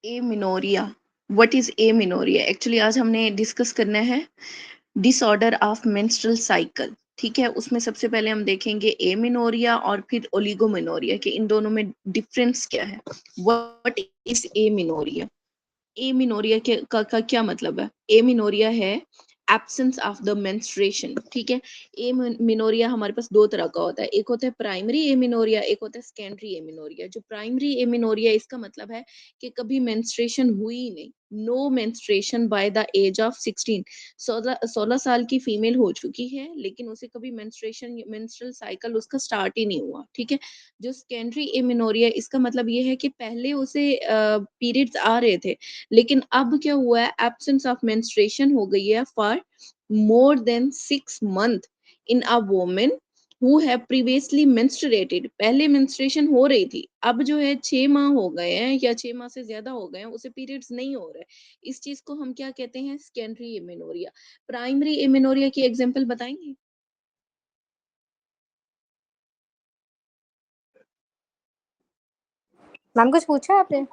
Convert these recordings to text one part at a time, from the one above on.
Amenorrhoea. What is amenorrhoea? Actually आज हमने discuss करना है डिसऑर्डर ऑफ मेंस्ट्रुअल साइकिल। ठीक है, उसमें सबसे पहले हम देखेंगे एमिनोरिया और फिर ओलिगोमेनोरिया कि इन दोनों में डिफरेंस क्या है। What is amenorrhoea? एमिनोरिया का क्या मतलब है? एमिनोरिया है एब्सेंस ऑफ द मेंस्ट्रुएशन। ठीक है, एमिनोरिया हमारे पास दो तरह का होता है, एक होता है प्राइमरी एमिनोरिया, एक होता है सेकेंडरी एमिनोरिया। जो प्राइमरी एमिनोरिया इसका मतलब है कि कभी मेंस्ट्रुएशन हुई ही नहीं, no menstruation by the age of 16। 16 साल की फीमेल हो चुकी है लेकिन उसे कभी मेंस्ट्रुअल साइकिल उसका स्टार्ट ही नहीं हुआ। ठीक है, जो सेकेंडरी एमिनोरिया इसका मतलब ये है कि पहले उसे पीरियड्स आ रहे थे लेकिन अब क्या हुआ है, एब्सेंस ऑफ मेंस्ट्रुएशन हो गई है for more than 6 month in a women who have previously menstruated. पहले मेंस्ट्रुएशन हो रही थी, अब जो है 6 माह हो गए हैं या 6 माह से ज्यादा हो गए हैं, उसे पीरियड्स नहीं हो रहे। इस चीज को हम क्या कहते हैं? Secondary amenorrhoea. प्राइमरी एमेनोरिया की एग्जांपल बताएंगे? मैम कुछ पूछा है आपने?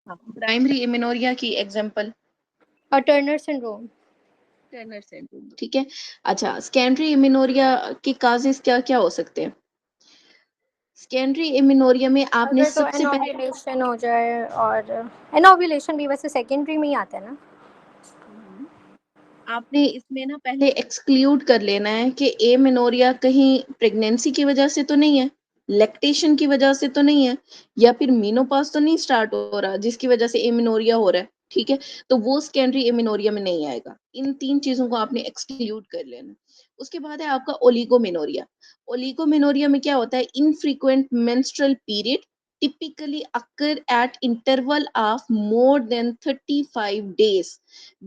हाँ, प्राइमरी एमेनोरिया की example Turner syndrome. Turner syndrome. ठीक है, अच्छा सेकेंडरी एमेनोरिया के काजेस क्या क्या हो सकते हैं? सेकेंडरी एमेनोरिया में आपने अगर तो सबसे पहले एनोव्यूलेशन हो जाए, और एनोव्यूलेशन भी वैसे सेकेंडरी में ही आता है ना? आपने इसमें ना पहले एक्सक्लूड कर लेना है कि एमेनोरिया कहीं प्रेगनेंसी की वजह से तो नहीं है, लैक्टेशन की वजह से तो नहीं है, या फिर मीनोपॉज तो नहीं स्टार्ट हो रहा जिसकी वजह से एमेनोरिया हो रहा है। ठीक है, तो वो सेकेंडरी एमेनोरिया में नहीं आएगा। इन तीन चीजों को आपने एक्सक्लूड कर लेना। उसके बाद है आपका ओलिगोमेनोरिया। ओलिगोमेनोरिया में क्या होता है? Infrequent menstrual period typically occur at interval of more than 35 days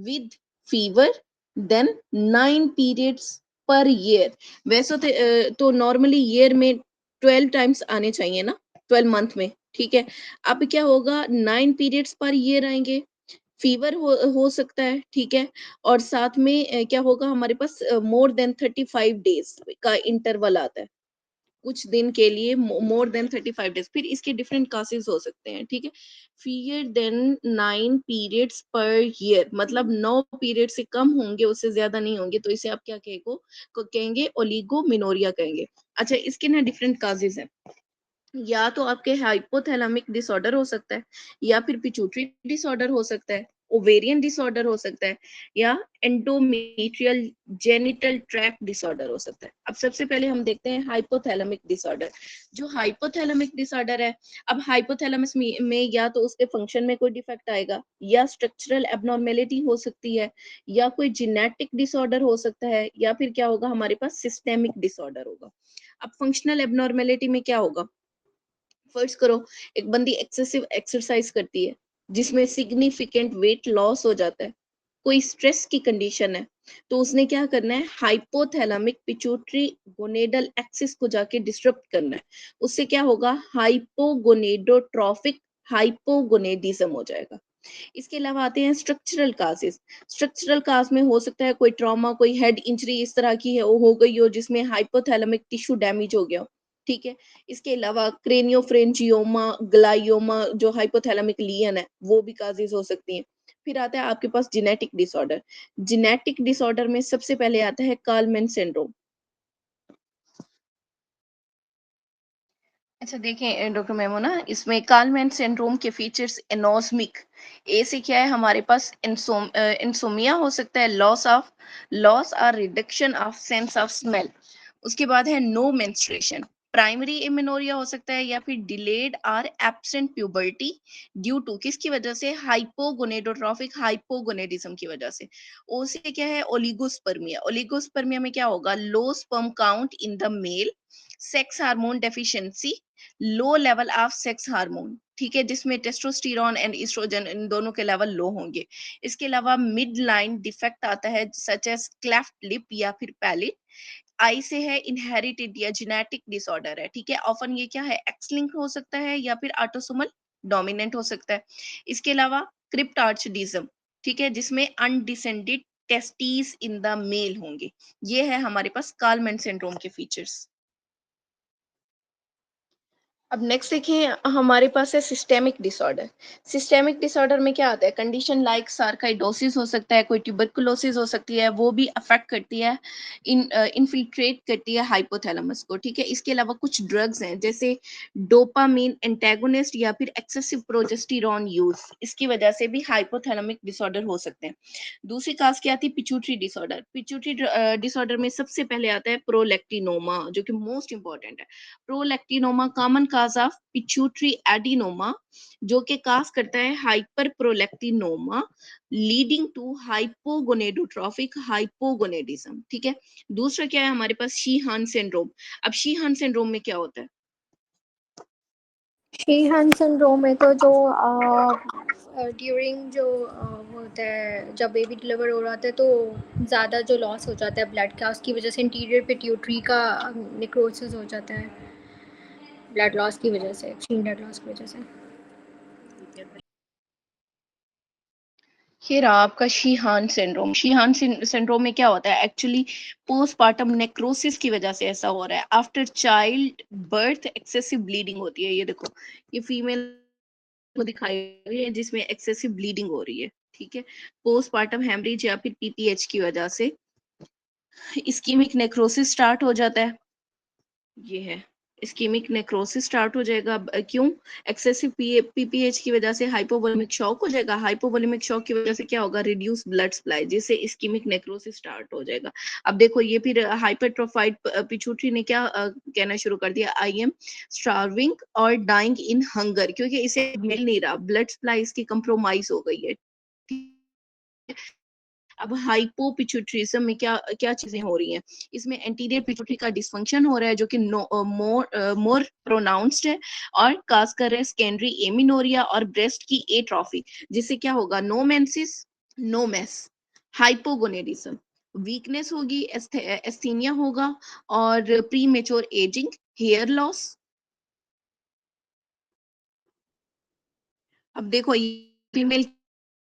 with fever then 9 periods per year। वैसे तो नॉर्मली ईयर में 12 टाइम्स आने चाहिए ना, 12 मंथ में। ठीक है, अब क्या होगा? 9 पीरियड्स पर ईयर आएंगे, फीवर हो सकता है। ठीक है, और साथ में क्या होगा हमारे पास? मोर देन 35 डेज का इंटरवल आता है, कुछ दिन के लिए मोर देन 35 डेज। फिर इसके डिफरेंट कासेस हो सकते हैं। ठीक है, fewer than 9 periods per year, मतलब 9 पीरियड से कम होंगे, उससे ज्यादा नहीं होंगे, तो इसे आप क्या कहेंगे? ओलिगोमिनोरिया कहेंगे। अच्छा, इसके ना डिफरेंट काजेस हैं। या तो आपके हाइपोथैलेमिक डिसऑर्डर हो सकता है, या फिर पिट्यूटरी डिसऑर्डर हो सकता है, ओवेरियन डिसऑर्डर हो सकता है, या एंडोमेट्रियल जेनिटल ट्रैक्ट डिसऑर्डर हो सकता है। अब सबसे पहले हम देखते हैं हाइपोथैलेमिक डिसऑर्डर। जो हाइपोथैलेमिक डिसऑर्डर है, अब हाइपोथैलेमस में या तो उसके फंक्शन में कोई डिफेक्ट आएगा, या स्ट्रक्चरल एबनॉर्मेलिटी हो सकती है, या कोई जेनेटिक डिसऑर्डर हो सकता है, या फिर क्या होगा हमारे पास? सिस्टेमिक डिसऑर्डर होगा। अब फंक्शनल एबनॉर्मेलिटी में क्या होगा? फर्स्ट करो, एक बंदी एक्सेसिव एक्सरसाइज करती है जिसमें सिग्निफिकेंट वेट लॉस हो जाता है, कोई स्ट्रेस की कंडीशन है, तो उसने क्या करना है? हाइपोथैलेमिक पिट्यूटरी गोनेडल एक्सिस को जाके डिस्टर्ब करना है। उससे क्या होगा? हाइपोगोनेडोट्रोफिक हाइपोगोनेडिज्म हो जाएगा। इसके अलावा आते हैं स्ट्रक्चरल काजेस। स्ट्रक्चरल काज में हो सकता है कोई ट्रॉमा, कोई हेड इंजरी इस तरह की है वो हो गई हो जिसमें हाइपोथैलेमिक टिश्यू डैमेज हो गया हो। ठीक है, इसके अलावा क्रेनियोफ्रेंजियोमा, ग्लाइयोमा, जो हाइपोथैलेमिक लीजन है, वो भी काजेस हो सकती हैं। फिर आता है आपके पास जेनेटिक डिसऑर्डर। जेनेटिक डिसऑर्डर में सबसे पहले आता है कार्लमैन सिंड्रोम। अच्छा देखें डॉक्टर मेमो ना, इसमें कार्लमैन सिंड्रोम के फीचर्स एनोस्मिक। ए से क्या है हमारे पास? इंसोमिया हो सकता है, लॉस और reduction of sense of smell. उसके बाद है नो मेंस्ट्रुएशन। प्राइमरी इमेनोरिया हो सकता है, या फिर डिलेड और एब्सेंट प्यूबर्टी ड्यू टू किसकी वजह से? हाइपोगोनेडोट्रोफिक हाइपोगोनेडिज्म की वजह से। ओ से क्या है? ओलिगोस्पर्मिया। ओलिगोस्पर्मिया में क्या होगा? Low sperm count in the male, sex hormone deficiency, low level of sex hormone. ठीक है, जिसमें टेस्टोस्टेरोन एंड एस्ट्रोजन इन दोनों के लेवल लो होंगे। इसके अलावा मिड लाइन डिफेक्ट आता है सच एज क्लेफ्ट लिप या फिर पैलिट। आई से है इनहेरिटेड या जेनेटिक डिसऑर्डर है। ठीक है, ऑफन ये क्या है? एक्स लिंक हो सकता है या फिर ऑटोसोमल डोमिनेंट हो सकता है। इसके अलावा क्रिप्ट आर्चडिज्म, ठीक है, जिसमें undescended testes in the male होंगे। ये है हमारे पास कार्लमैन सिंड्रोम के फीचर्स। अब नेक्स्ट देखिए हमारे पास है सिस्टेमिक डिसऑर्डर। सिस्टेमिक डिसऑर्डर में क्या आता है, कंडीशन लाइक सार्काइडोसिस हो सकता है, कोई ट्यूबरकुलोसिस हो सकती है, वो भी अफेक्ट करती है, इन्फिल्ट्रेट करती है हाइपोथैलेमस को, ठीक है। इसके अलावा कुछ ड्रग्स हैं जैसे डोपामीन एंटेगोनिस्ट या फिर एक्सेसिव प्रोजेस्टेरॉन यूज, इसकी वजह से भी हाइपोथैलेमिक डिसऑर्डर हो सकते हैं। दूसरी काज क्या आती है, पिट्यूटरी डिसऑर्डर। पिट्यूटरी डिसऑर्डर में सबसे पहले आता है प्रोलैक्टिनोमा, जो कि मोस्ट इंपॉर्टेंट है। Prolactinoma common cause of pituitary adenoma, जो कि काज करता है hyper prolactinoma leading to hypogonadotropic hypogonadism, ठीक है। दूसरा क्या है हमारे पास, शीहान सिंड्रोम। अब शीहान सिंड्रोम में क्या होता है, शीहान सिंड्रोम में तो जो ड्यूरिंग जो वो होता है जब बेबी डिलीवर हो रहा होता है तो ज़्यादा जो लॉस हो जाता है ब्लड का, उसकी वजह से इंटीरियर पिट्यूटरी का नेक्रोसिस हो जाता है, ब्लड लॉस की वजह से, एक्सट्रीम ब्लड लॉस की वजह से। ये रहा आपका शीहान सिंड्रोम। शीहान सिंड्रोम में क्या होता है, एक्चुअली पोस्टपार्टम नेक्रोसिस की वजह से ऐसा हो रहा है। After child birth excessive bleeding होती है, ये देखो, ये फीमेल को दिखाई हुई है जिसमें एक्सेसिव ब्लीडिंग हो रही है, ठीक है। पोस्टपार्टम हेमरेज या फिर पीपीएच की वजह से इस्कीमिक नेक्रोसिस स्टार्ट हो जाता है, ये है, इस्कीमिक नेक्रोसिस स्टार्ट हो जाएगा। क्यों, एक्सेसिव पीपीएच की वजह से हाइपोवोलेमिक शॉक हो जाएगा, हाइपोवोलेमिक शॉक की वजह से क्या होगा, रिड्यूस ब्लड सप्लाई, जिससे इस्कीमिक नेक्रोसिस स्टार्ट हो जाएगा। अब देखो ये फिर हाइपरट्रोफाइड पिट्यूटरी ने क्या कहना शुरू कर दिया, आई एम स्टार्विंग और डाइंग इन हंगर, क्योंकि इसे मिल नहीं रहा, ब्लड सप्लाई इसकी कंप्रोमाइज हो गई है, ठीक है? अब हाइपोपिट्यूटरिज्म में क्या क्या चीजें हो रही हैं, इसमें एंटीरियर पिट्यूटरी का डिसफंक्शन हो रहा है, जो कि मोर प्रोनाउंस्ड है, और खास कर सेकेंडरी एमिनोरिया और ब्रेस्ट की एट्रोफी, जिससे क्या होगा, no menses, no mess, hypogonadism, weakness होगी, एस्थीनिया होगा, और premature ageing, hair loss. अब देखो ये फीमेल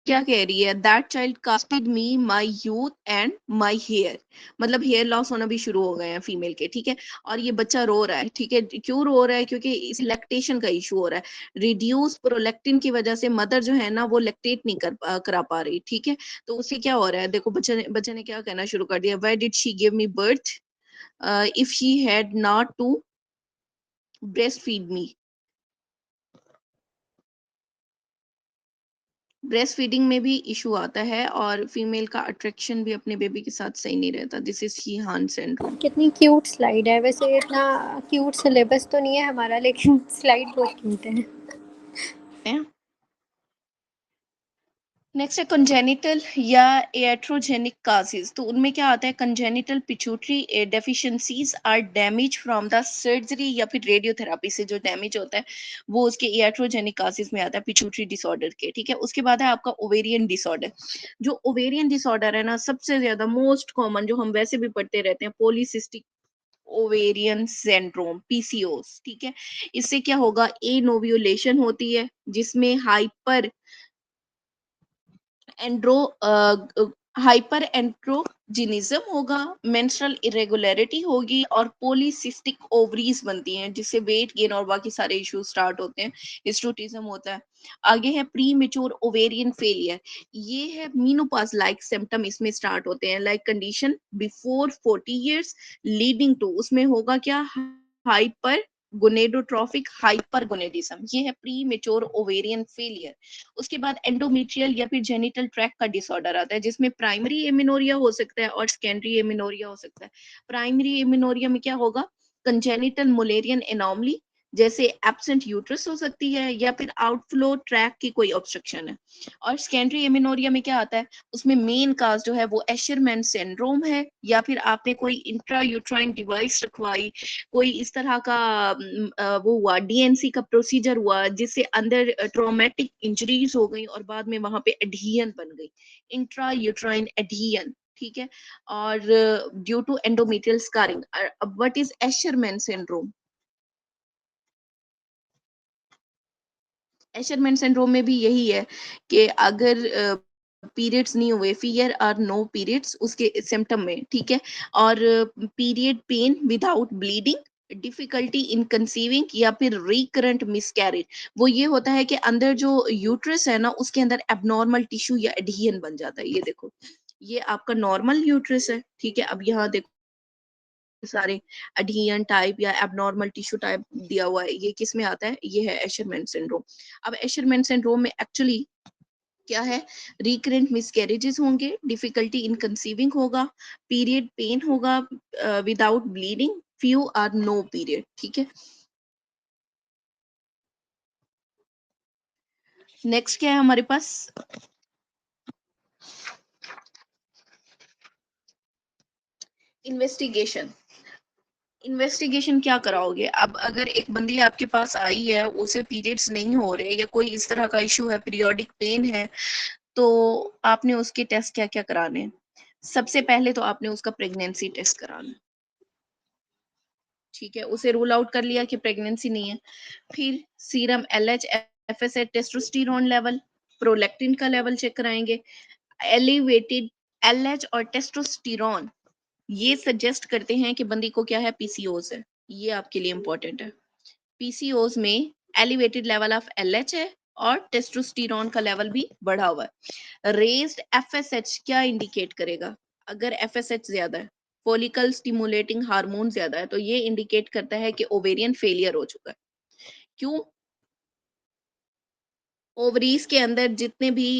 क्या कह रही है, that child costed me my youth and my hair, मतलब हेयर लॉस होना भी शुरू हो गए हैं फीमेल के, ठीक है। और ये बच्चा रो रहा है, ठीक है, क्यों रो रहा है, क्योंकि इस लैक्टेशन का इशू हो रहा है, रिड्यूस प्रोलैक्टिन की वजह से मदर जो है ना वो लैक्टेट नहीं करा पा रही, ठीक है। तो उससे क्या हो रहा है, देखो बच्चे ने क्या कहना शुरू कर दिया, why did she give me birth if she had not to breast feed me. Breast feeding में भी इशू आता है, और फीमेल का अट्रैक्शन भी अपने बेबी के साथ सही नहीं रहता, दिस इज शीहान सिंड्रोम। कितनी क्यूट स्लाइड है, वैसे इतना क्यूट सिलेबस तो नहीं है हमारा, लेकिन स्लाइड बहुत क्यूट है। नेक्स्ट है कंजेनिटल या iatrogenic काजेज। तो उनमें क्या आता है, congenital pituitary deficiencies or damage from the surgery या फिर रेडियोथेरेपी से जो डैमेज होता है वो उसके iatrogenic काजेज में आता है, पिट्यूटरी डिसऑर्डर के, ठीक है। उसके बाद है आपका ओवेरियन डिसऑर्डर। जो ओवेरियन डिसऑर्डर है ना, सबसे ज्यादा मोस्ट कॉमन जो हम वैसे भी पढ़ते रहते हैं, पॉलीसिस्टिक ओवेरियन सिंड्रोम, पीसीओएस, ठीक है। इससे क्या होगा, एनोव्यूलेशन होती है जिसमें एंड्रो हाइपर एंड्रोजिनिज्म होगा, मेंस्ट्रुअल इरेगुलरिटी होगी, और पॉलीसिस्टिक ओवरीज बनती हैं जिससे वेट गेन और बाकी सारे इश्यूज स्टार्ट होते हैं, हिस्टोटिज्म होता है। आगे है प्री मेच्योर ओवेरियन फेलियर, ये है मीनोपॉज लाइक सिम्टम इसमें स्टार्ट होते हैं, like condition before 40 years leading to, उसमें होगा क्या, हाइपर गोनेडोट्रोफिक हाइपरगोनेडिज्म, ये है प्री मेच्योर ओवेरियन फेलियर। उसके बाद एंडोमेट्रियल या फिर जेनिटल ट्रैक का डिसऑर्डर आता है, जिसमें प्राइमरी एमिनोरिया हो सकता है और सेकेंडरी एमिनोरिया हो सकता है। प्राइमरी एमिनोरिया में क्या होगा, कंजेनिटल मुलेरियन एनॉमली, जैसे एब्सेंट यूट्रस हो सकती है, या फिर आउटफ्लो ट्रैक की कोई ऑब्स्ट्रक्शन है। और सेकेंडरी एमिनोरिया में क्या आता है, उसमें मेन काज जो है वो एशरमैन सिंड्रोम है, या फिर आपने कोई इंट्रा यूट्राइन डिवाइस रखवाई, कोई इस तरह का वो हुआ, डीएनसी का प्रोसीजर हुआ, जिससे अंदर ट्रॉमेटिक इंजरीज हो गई और बाद में वहां पे एडहियन बन गई, इंट्रा यूट्राइन एडहियन, ठीक है। और ड्यू टू एंडोमेट्रियल स्कारिंग। अब what is Asherman syndrome, Asherman syndrome में भी यही है कि अगर पीरियड्स नहीं हुए, फियर और नो पीरियड्स उसके सिम्टम में, ठीक है, और period pain without bleeding, difficulty in conceiving या फिर रिकरेंट मिसकैरेज। वो ये होता है कि अंदर जो यूट्रस है ना, उसके अंदर एबनॉर्मल टिश्यू या एडहियन बन जाता है। ये देखो, ये आपका नॉर्मल यूट्रस है, ठीक है। अब यहाँ देखो सारे एडहियन टाइप या एबनॉर्मल टिश्यू टाइप दिया हुआ है। ये किस में आता है? ये है एशरमैन सिंड्रोम। अब एशरमैन सिंड्रोम में एक्चुअली क्या है? रिकरेंट मिसकैरेजेस होंगे, डिफिकल्टी इन कंसीविंग होगा, पीरियड पेन होगा without bleeding, few or no period, ठीक है। नेक्स्ट क्या है हमारे पास? इन्वेस्टिगेशन। इन्वेस्टिगेशन क्या कराओगे? अब अगर एक बंदी आपके पास आई है, उसे पीरियड्स नहीं हो रहे या कोई इस तरह का इशू है, पीरियोडिक पेन है, तो आपने उसके टेस्ट क्या क्या कराने हैं? सबसे पहले तो आपने उसका प्रेगनेंसी टेस्ट कराना है, ठीक है। उसे रूल आउट कर लिया कि प्रेगनेंसी नहीं है। फिर serum LH, FSH, testosterone level, prolactin का लेवल चेक कराएंगे। एलिवेटेड एलएच और टेस्टोस्टेरोन ये सजेस्ट करते हैं कि बंदी को क्या है? पीसीओस है। ये आपके लिए इंपॉर्टेंट है। पीसीओस में एलिवेटेड लेवल ऑफ एलएच है और टेस्टोस्टेरोन का लेवल भी बढ़ा हुआ है। रेज्ड एफएसएच क्या इंडिकेट करेगा? अगर एफएसएच ज्यादा है, फॉलिकल स्टिमुलेटिंग हार्मोन ज्यादा है, तो ये इंडिकेट करता है कि ओवेरियन फेलियर हो चुका है। क्यों? ओवरीज के अंदर जितने भी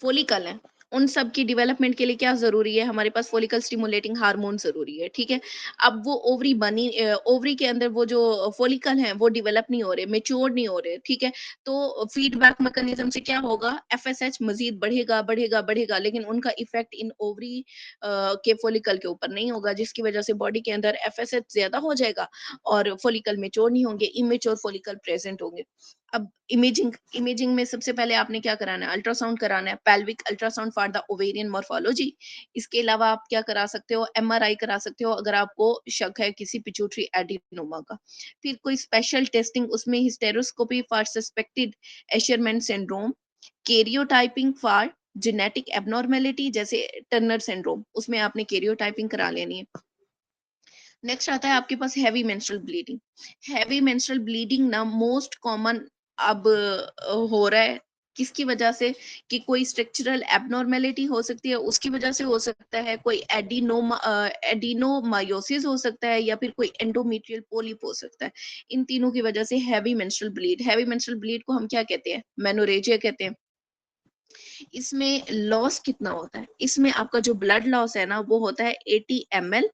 फॉलिकल है, उन सब की डेवलपमेंट के लिए क्या जरूरी है? हमारे पास फॉलिकल स्टिमुलेटिंग हार्मोन जरूरी है, ठीक है। अब वो ओवरी बनी, ओवरी के अंदर वो जो फॉलिकल है वो डेवलप नहीं हो रहे, मेच्योर नहीं हो रहे, ठीक है। तो फीडबैक मैकेनिज्म से क्या होगा? एफएसएच मजीद बढ़ेगा बढ़ेगा बढ़ेगा, लेकिन उनका इफेक्ट इन ओवरी के फॉलिकल के ऊपर नहीं होगा, जिसकी वजह से बॉडी के अंदर एफएसएच ज्यादा हो जाएगा और फॉलिकल मेच्योर नहीं होंगे, इमेच्योर फॉलिकल प्रेजेंट होंगे। अब इमेजिंग, इमेजिंग में सबसे पहले आपने क्या कराना है? अल्ट्रासाउंड कराना है, pelvic ultrasound for the ovarian morphology. इसके अलावा आप क्या करा सकते हो? एमआरआई करा सकते हो अगर आपको शक है किसी पिट्यूटरी एडिनोमा का। फिर कोई स्पेशल टेस्टिंग, उसमें hysteroscopy for suspected Asherman syndrome, karyotyping for genetic abnormality जैसे टर्नर सिंड्रोम, उसमें आपने कैरियोटाइपिंग करा लेनी है। नेक्स्ट आता है आपके पास heavy menstrual bleeding. Heavy menstrual bleeding ना मोस्ट कॉमन अब हो रहा है, किसकी वजह से? कि कोई स्ट्रक्चरल एबनॉर्मेलिटी हो सकती है, उसकी वजह से हो सकता है, कोई एडिनोमायोसिस हो सकता है, या फिर कोई एंडोमेट्रियल पोलिप हो सकता है। इन तीनों की वजह से heavy menstrual bleed, heavy menstrual bleed को हम क्या कहते हैं? मेनोरेजिया कहते हैं। इसमें लॉस कितना होता है? इसमें आपका जो ब्लड लॉस है ना, वो होता है 80 ml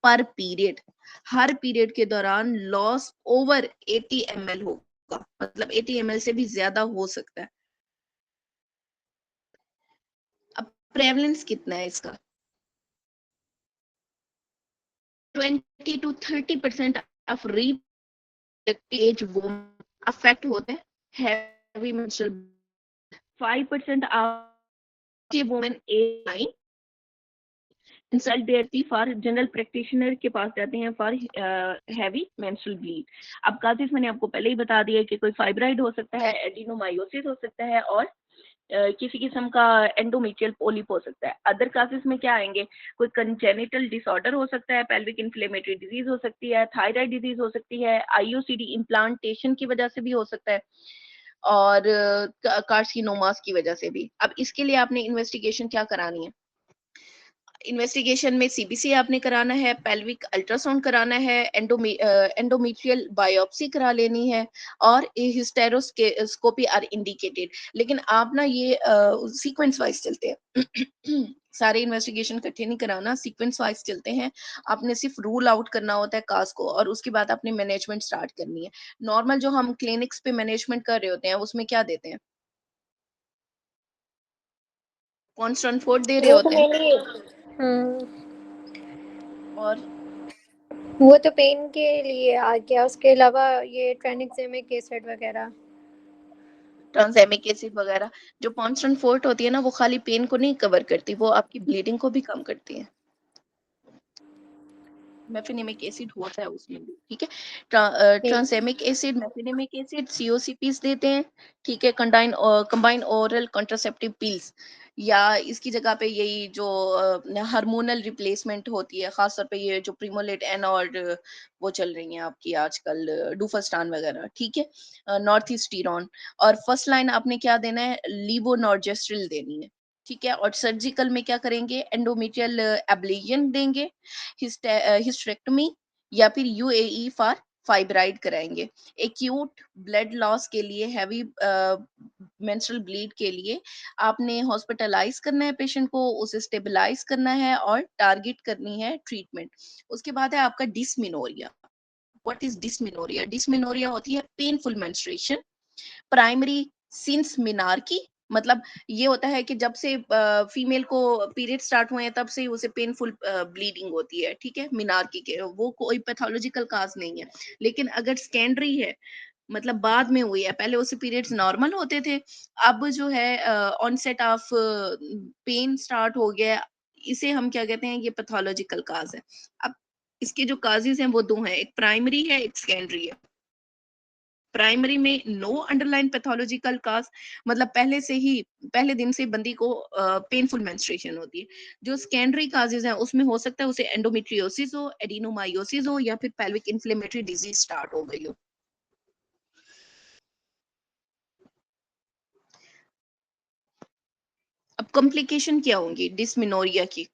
पर पीरियड। हर पीरियड के दौरान लॉस ओवर 80 ml होगा, मतलब 80 ml से भी ज्यादा हो सकता है। अब प्रेवलेंस कितना है इसका? 20 to 30% of age women affect होते हैं heavy menstrual. 5% of women age consult their for general practitioner के पास जाते हैं फॉर हैवी मेंस्ट्रुअल ब्लीड। अब काजिस मैंने आपको पहले ही बता दिया कि कोई फाइब्राइड हो सकता है, एडिनोमायोसिस हो सकता है, और किसी किस्म का एंडोमेट्रियल पोलिप हो सकता है। अदर कासेस में क्या आएंगे? कोई कंजेनिटल डिसऑर्डर हो सकता है, पेल्विक इन्फ्लेमेटरी डिजीज हो सकती है, थायराइड डिजीज हो सकती है, आईयूसीडी इम्प्लांटेशन की वजह से भी हो सकता है, और कार्सिनोमास की वजह से भी। अब इसके लिए आपने इन्वेस्टिगेशन क्या करानी है? इन्वेस्टिगेशन में सीबीसी आपने कराना है, पेल्विक अल्ट्रासाउंड कराना है, एंडोमेट्रियल बायोप्सी करा लेनी है, और हिस्टेरोस्कोपी आर इंडिकेटेड। लेकिन आप ना ये सीक्वेंस वाइज चलते हैं सारे इन्वेस्टिगेशन इकट्ठे नहीं कराना, सीक्वेंस वाइज चलते हैं। आपने सिर्फ रूल आउट करना होता है काज को, और उसके बाद आपने मैनेजमेंट स्टार्ट करनी है। नॉर्मल जो हम क्लिनिक्स पे मैनेजमेंट कर रहे होते हैं, उसमें क्या देते हैं? कॉन्स्टेंट फोर्ट दे रहे वो तो होते हैं, मेनली और वो तो पेन के लिए आ गया, उसके अलावा ये ट्राइनेक्सेमिक एसिड वगैरह। ट्रांसैमिक एसिड वगैरह। जो कॉन्स्टेंट फोर्ट होती है ना, वो खाली पेन को नहीं कवर करती, वो आपकी ब्लीडिंग को भी कम करती है। मेफिनेमिक एसिड होता है उसमें भी, ठीक है। फिर ट्रांसएमिक एसिड, मेफिनेमिक एसिड, सीओसीपीस देते हैं, ठीक है। कंबाइन ओरल कॉन्ट्रासेप्टिव पिल्स, या इसकी जगह पे यही जो हार्मोनल रिप्लेसमेंट होती है, खास तौर पे ये जो प्रीमोलेट एन और वो चल रही हैं आपकी आजकल, डूफास्टान वगैरह, ठीक है। नॉर्थ ईस्टीरॉन, और फर्स्ट लाइन आपने क्या देना है, लीवोनॉर्जेस्ट्रिल देनी है, ठीक है। और सर्जिकल में क्या करेंगे, एंडोमेट्रियल एब्लेशन देंगे, हिस्टेरेक्टमी, या फिर यूएई फॉर फाइब्राइड कराएंगे। एक्यूट ब्लड लॉस के लिए, हैवी मेंस्ट्रुअल ब्लीड के लिए आपने हॉस्पिटलाइज करना है पेशेंट को, उसे स्टेबलाइज करना है और टारगेट करनी है ट्रीटमेंट। उसके बाद है आपका dysmenorrhoea. What is dysmenorrhoea? Dysmenorrhoea होती है painful menstruation, primary since menarche, मतलब ये होता है कि जब से फीमेल को पीरियड स्टार्ट हुए हैं तब से ही उसे पेनफुल ब्लीडिंग होती है, ठीक है। मिनार्की के वो कोई पैथोलॉजिकल काज नहीं है। लेकिन अगर सेकेंडरी है, मतलब बाद में हुई है, पहले उसे पीरियड्स नॉर्मल होते थे, अब जो है ऑनसेट ऑफ पेन स्टार्ट हो गया, इसे हम क्या कहते हैं, ये पैथोलॉजिकल काज है। अब इसके जो काजेज हैं वो दो हैं, एक प्राइमरी है, एक सेकेंडरी है। प्राइमरी में नो अंडरलाइन पैथोलॉजिकल काज, मतलब पहले से ही, पहले दिन से बंदी को पेनफुल मेंस्ट्रुएशन होती है। जो सेकेंडरी काजेज हैं उसमें हो सकता है उसे एंडोमेट्रियोसिस हो, एडिनोमायोसिस हो, या फिर पेल्विक इन्फ्लेमेटरी डिजीज स्टार्ट हो गई हो। अब कॉम्प्लिकेशन क्या होंगी डिस्मेनोरिया की?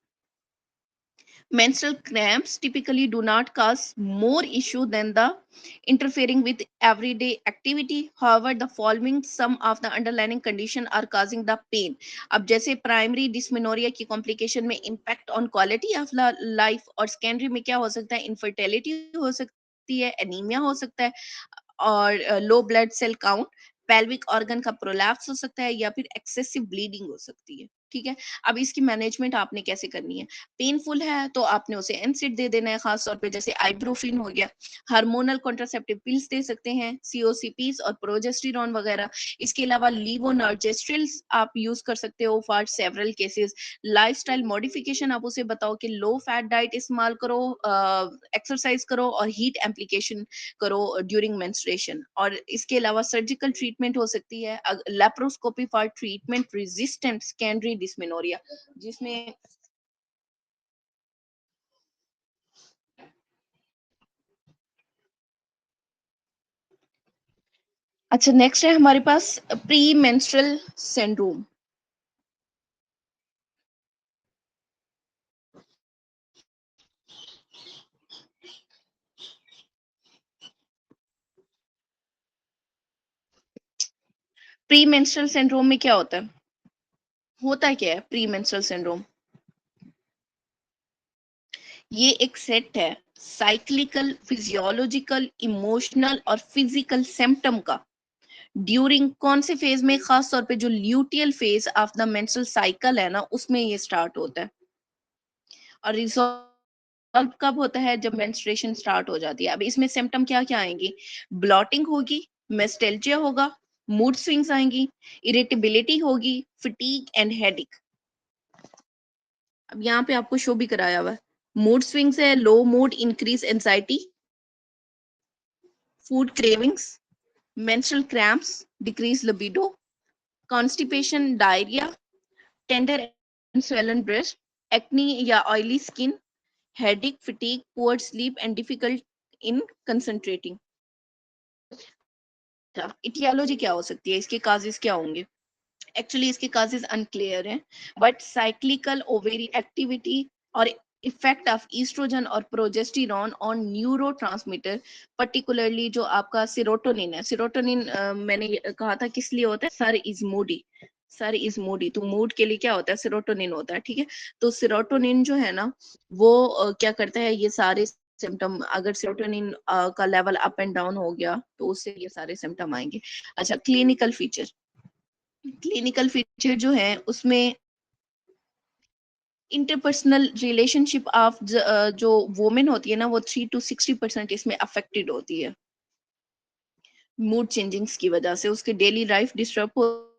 Menstrual cramps typically do not cause more issue than the interfering with everyday activity. However, the following some of the underlying condition are causing the pain. अब जैसे primary dysmenorrhoea की कॉम्प्लिकेशन में impact on quality of life, और secondary में क्या हो सकता है, इनफर्टिलिटी हो सकती है, एनीमिया हो सकता है, और low blood cell count, pelvic organ का प्रोलैप्स हो सकता है, या फिर एक्सेसिव ब्लीडिंग हो सकती है, ठीक है। अब इसकी मैनेजमेंट आपने कैसे करनी है? पेनफुल है तो आपने उसे एनसिड दे देना है, खास तौर पे जैसे आइब्रोफिन हो गया। हार्मोनल कॉन्ट्रासेप्टिव पिल्स दे सकते हैं, सीओसीपीस और प्रोजेस्टेरॉन वगैरह। इसके अलावा लीवोनर्जेस्ट्रिल्स आप यूज कर सकते हो for several cases. Lifestyle modification, आप उसे बताओ कि लो फैट डाइट इस्तेमाल करो, एक्सरसाइज करो, और हीट एम्प्लीकेशन करो ड्यूरिंग मेंस्ट्रुएशन। और इसके अलावा सर्जिकल ट्रीटमेंट हो सकती है, laparoscopy for treatment resistant secondary dysmenorrhea, जिसमें अच्छा, नेक्स्ट है हमारे पास pre menstrual syndrome. Pre menstrual syndrome में क्या होता है? होता क्या है प्री मेंस्ट्रुअल सिंड्रोम? ये एक सेट है साइक्लिकल, फिजियोलॉजिकल, इमोशनल और फिजिकल सिम्टम का, ड्यूरिंग कौन से फेज में, खास तौर पे जो luteal phase of the menstrual cycle है ना, उसमें ये स्टार्ट होता है। और रिजॉल्व कब होता है? जब मेंस्ट्रुएशन स्टार्ट हो जाती है। अब इसमें सिम्टम क्या क्या आएंगी? ब्लॉटिंग होगी, मेस्टेल्जिया होगा, मूड स्विंग्स आएंगी, इरिटेबिलिटी होगी, फटीग एंड हेडेक। अब यहाँ पे आपको शो भी कराया हुआ है। मूड स्विंग्स है, low mood, increase anxiety, food cravings, menstrual cramps, decrease libido, constipation, diarrhoea, tender and swollen breast, acne या oily skin, headache, fatigue, poor sleep and difficult in concentrating। Aetiology क्या हो सकती है, इसके काजेस क्या होंगे? Actually इसके काजेस अनक्लियर हैं, बट साइक्लिकल ओवेरी एक्टिविटी और इफेक्ट ऑफ ईस्ट्रोजन और प्रोजेस्टेरॉन ऑन न्यूरोट्रांसमीटर, पर्टिकुलरली जो आपका सिरोटोनिन है। सिरोटोनिन मैंने कहा था किस लिए होता है, sir is Moody, sir is Moody, तो मूड के लिए क्या होता है, सिरोटोनिन होता है, ठीक है। तो सिरोटोनिन जो है ना, वो क्या करता है, ये सारे सिम्टम, अगर सेरोटोनिन का लेवल अप एंड डाउन हो गया तो उससे ये सारे सिम्टम आएंगे। अच्छा, क्लिनिकल फीचर, क्लिनिकल फीचर जो है उसमें इंटरपर्सनल रिलेशनशिप ऑफ जो वोमेन होती है ना, वो 3 to 60% इसमें अफेक्टेड होती है मूड चेंजिंग्स की वजह से। उसके डेली लाइफ डिस्टर्ब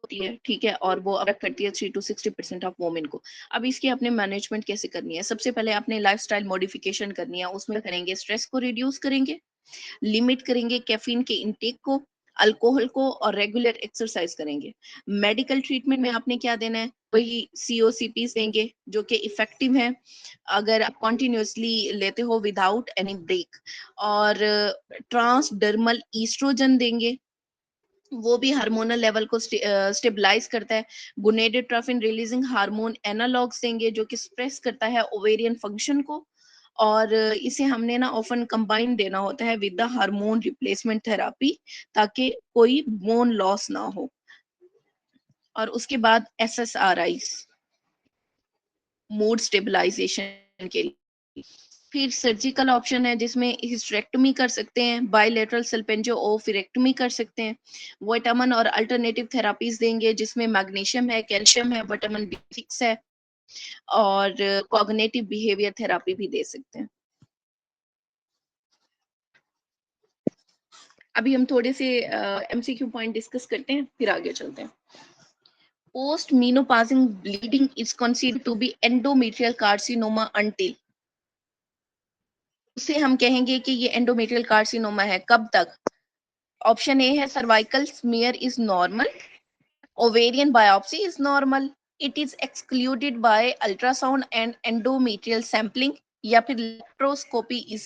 होती है, ठीक है, और वो अफेक्ट करती है 3 टू 60% ऑफ वुमेन को। अब इसकी आपने मैनेजमेंट कैसे करनी है? सबसे पहले आपने लाइफस्टाइल मॉडिफिकेशन करनी है, उसमें करेंगे स्ट्रेस को रिड्यूस करेंगे, लिमिट करेंगे कैफीन के इंटेक को, अल्कोहल को, और रेगुलर एक्सरसाइज करेंगे। मेडिकल ट्रीटमेंट में आपने क्या देना है? वही सीओसीपी देंगे जो कि इफेक्टिव है अगर आप कॉन्टिन्यूसली लेते हो विदाउट एनी ब्रेक, और ट्रांसडर्मल ईस्ट्रोजन देंगे, वो भी हार्मोनल लेवल को स्टेबलाइज करता है। गुनेडोट्रोफिन रिलीजिंग हार्मोन एनालॉग्स देंगे जो कि स्प्रेस करता है ओवेरियन फंक्शन को, और इसे हमने ना ऑफन कंबाइन देना होता है with the hormone replacement therapy ताकि कोई बोन लॉस ना हो। और उसके बाद एसएसआरआईज मूड स्टेबलाइजेशन के लिए। फिर सर्जिकल ऑप्शन है जिसमें हिस्टेरेक्टमी कर सकते हैं, बायलैटरल सल्पेंजो ओफिरेक्टमी कर सकते हैं, विटामिन और अल्टरनेटिव थेरापीज देंगे जिसमें मैग्नीशियम है, कैल्शियम है, विटामिन B6 है, और कॉग्निटिव बिहेवियर थेरापी भी दे सकते हैं। अभी हम थोड़े से एमसीक्यू पॉइंट डिस्कस करते हैं, फिर आगे चलते हैं। Post menopausing bleeding is considered to be endometrial carcinoma until, उसे हम कहेंगे कि ये एंडोमेट्रियल कार्सिनोमा है कब तक? ऑप्शन ए है cervical smear is normal, ovarian biopsy is normal, it is excluded by ultrasound and endometrial sampling, या फिर laparoscopy is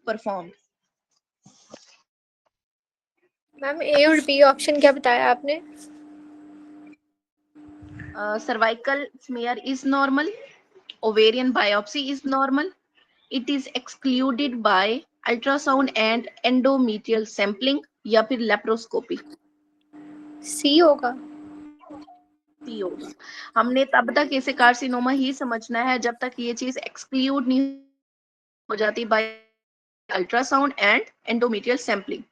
performed. Ma'am A और बी ऑप्शन क्या बताया आपने? Cervical smear is normal, ovarian biopsy is normal, it is excluded by ultrasound and endometrial sampling, या फिर laparoscopy. सी होगा। सी होगा। हमने तब तक इसे कार्सिनोमा ही समझना है जब तक ये चीज एक्सक्लूड नहीं हो जाती by ultrasound and endometrial sampling.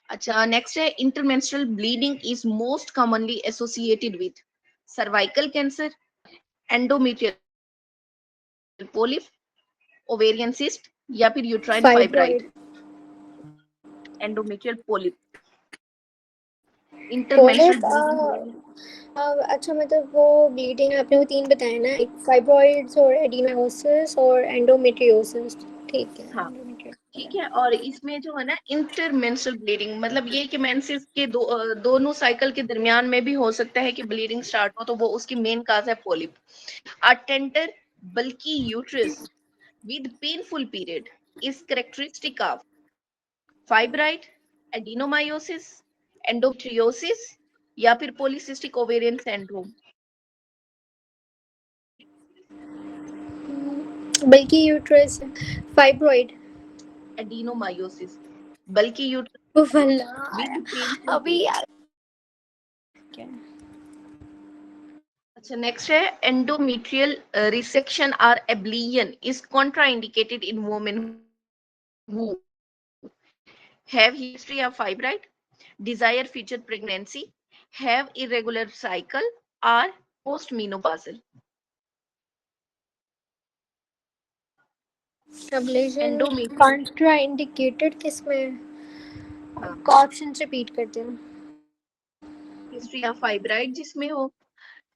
अच्छा, नेक्स्ट है intermenstrual bleeding is most commonly associated with cervical cancer, endometrial polyp, ovarian cyst, या फिर uterine fibroid. Fibroid. Endometrial polyp, intermenstrual polyp. Bleeding. अच्छा, मतलब वो ब्लीडिंग आपने वो तीन बताए ना, एक फाइब्रॉइड्स और एडिनोसिस और एंडोमेट्रियोसिस। ठीक है, हाँ, ठीक है। एंडोमेट्रियोसिस। और इसमें जो है ना इंटरमेंस्ट्रुअल ब्लीडिंग, मतलब ये कि मेंसेस के दोनों साइकिल के दरमियान में भी हो सकता है कि ब्लीडिंग स्टार्ट हो, तो वो उसकी मेन काज है पोलिप। अ टेंडर बल्कि uterus with painful period is characteristic of fibroid, adenomyosis, endometriosis, या फिर पॉलीसिस्टिक ओवेरियन सिंड्रोम। बल्कि यूट्रस। फाइब्रॉइड। एडिनोमायोसिस, बल्कि यूट्रस विद अल्लाह, पेनफुल अभी पीरियड। यार क्या? अच्छा, नेक्स्ट है एंडोमेट्रियल रिसेक्शन और एब्लियन is contraindicated in women who have history of fibroid, desire future pregnancy, have irregular cycle, or postmenopausal. Ablation endometrial, Contra indicated किस में? हाँ, ऑप्शन रिपीट करते हैं। हिस्ट्री ऑफ फाइब्राइड जिसमें हो,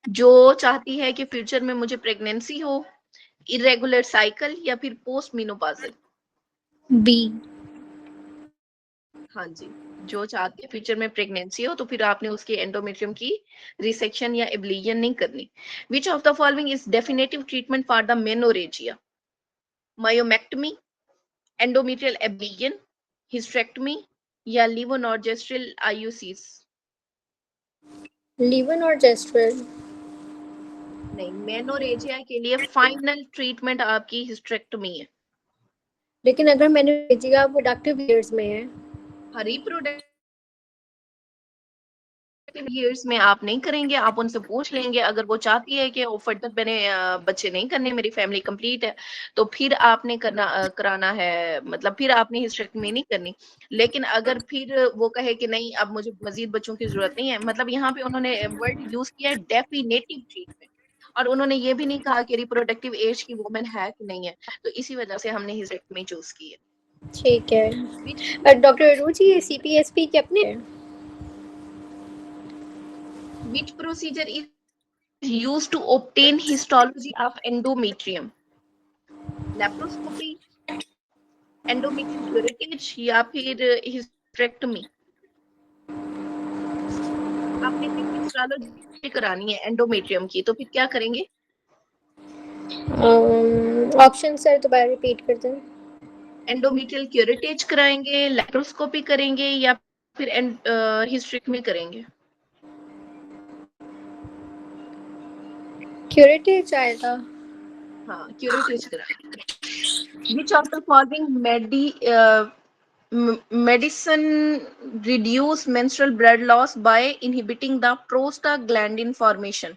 जो चाहती है कि फ्यूचर में मुझे प्रेगनेंसी हो, इरेगुलर साइकिल, या फिर पोस्ट मीनोपाजल। बी। हाँ जी, जो चाहती है फ्यूचर में प्रेगनेंसी हो तो फिर आपने उसकी एंडोमेट्रियम की रिसेक्शन या एब्लिजन नहीं करनी। Which of the following is definitive treatment for the menorrhagia? Myomectomy, endometrial ablation, hysterectomy, या लिवोनॉर्जेस्ट्रल आईयूसीस। लीवन और जेस्ट्रल। नहीं, मेनोरेजिया के लिए फाइनल ट्रीटमेंट आपकी हिस्टेरेक्टमी है। लेकिन अगर मैंने भेजिएगा प्रोडक्टिव ईयर्स में है। रिप्रोडक्टिव ईयर्स में आप नहीं करेंगे, आप उनसे पूछ लेंगे, अगर वो चाहती है कि फर्दर मैंने बच्चे नहीं करने, मेरी फैमिली कंप्लीट है, तो फिर आपने कराना है, मतलब फिर आपने हिस्टेरेक्टमी नहीं करनी। लेकिन अगर फिर वो कहे कि नहीं अब मुझे मजीद बच्चों की जरूरत नहीं है, मतलब यहाँ पे उन्होंने वर्ड यूज किया है डेफिनेटिव ट्रीटमेंट, और उन्होंने ये भी नहीं कहा कि रिप्रोडक्टिव एज की वुमेन है कि नहीं है, तो इसी वजह से हमने हिस्टेरेक्टमी चूज की है। ठीक Which है। डॉक्टर रुचि, सीपीएसपी के अपने Which procedure is used to obtain histology of endometrium? Laparoscopy, endometrial curettage या फिर hysterectomy? आपने फिर हिस्टोलॉजी करानी है एंडोमेट्रियम की, तो फिर क्या करेंगे? ऑप्शन सर दोबारा रिपीट कर दें। एंडोमेट्रियल क्यूरेटेज कराएंगे, लैप्रोस्कोपी करेंगे या फिर हिस्टेरेक्टमी करेंगे? क्यूरेटिव आएगा। हाँ, क्यूरेटेज कराएंगे। Which of the following medicine reduce menstrual blood loss by inhibiting the prostaglandin formation?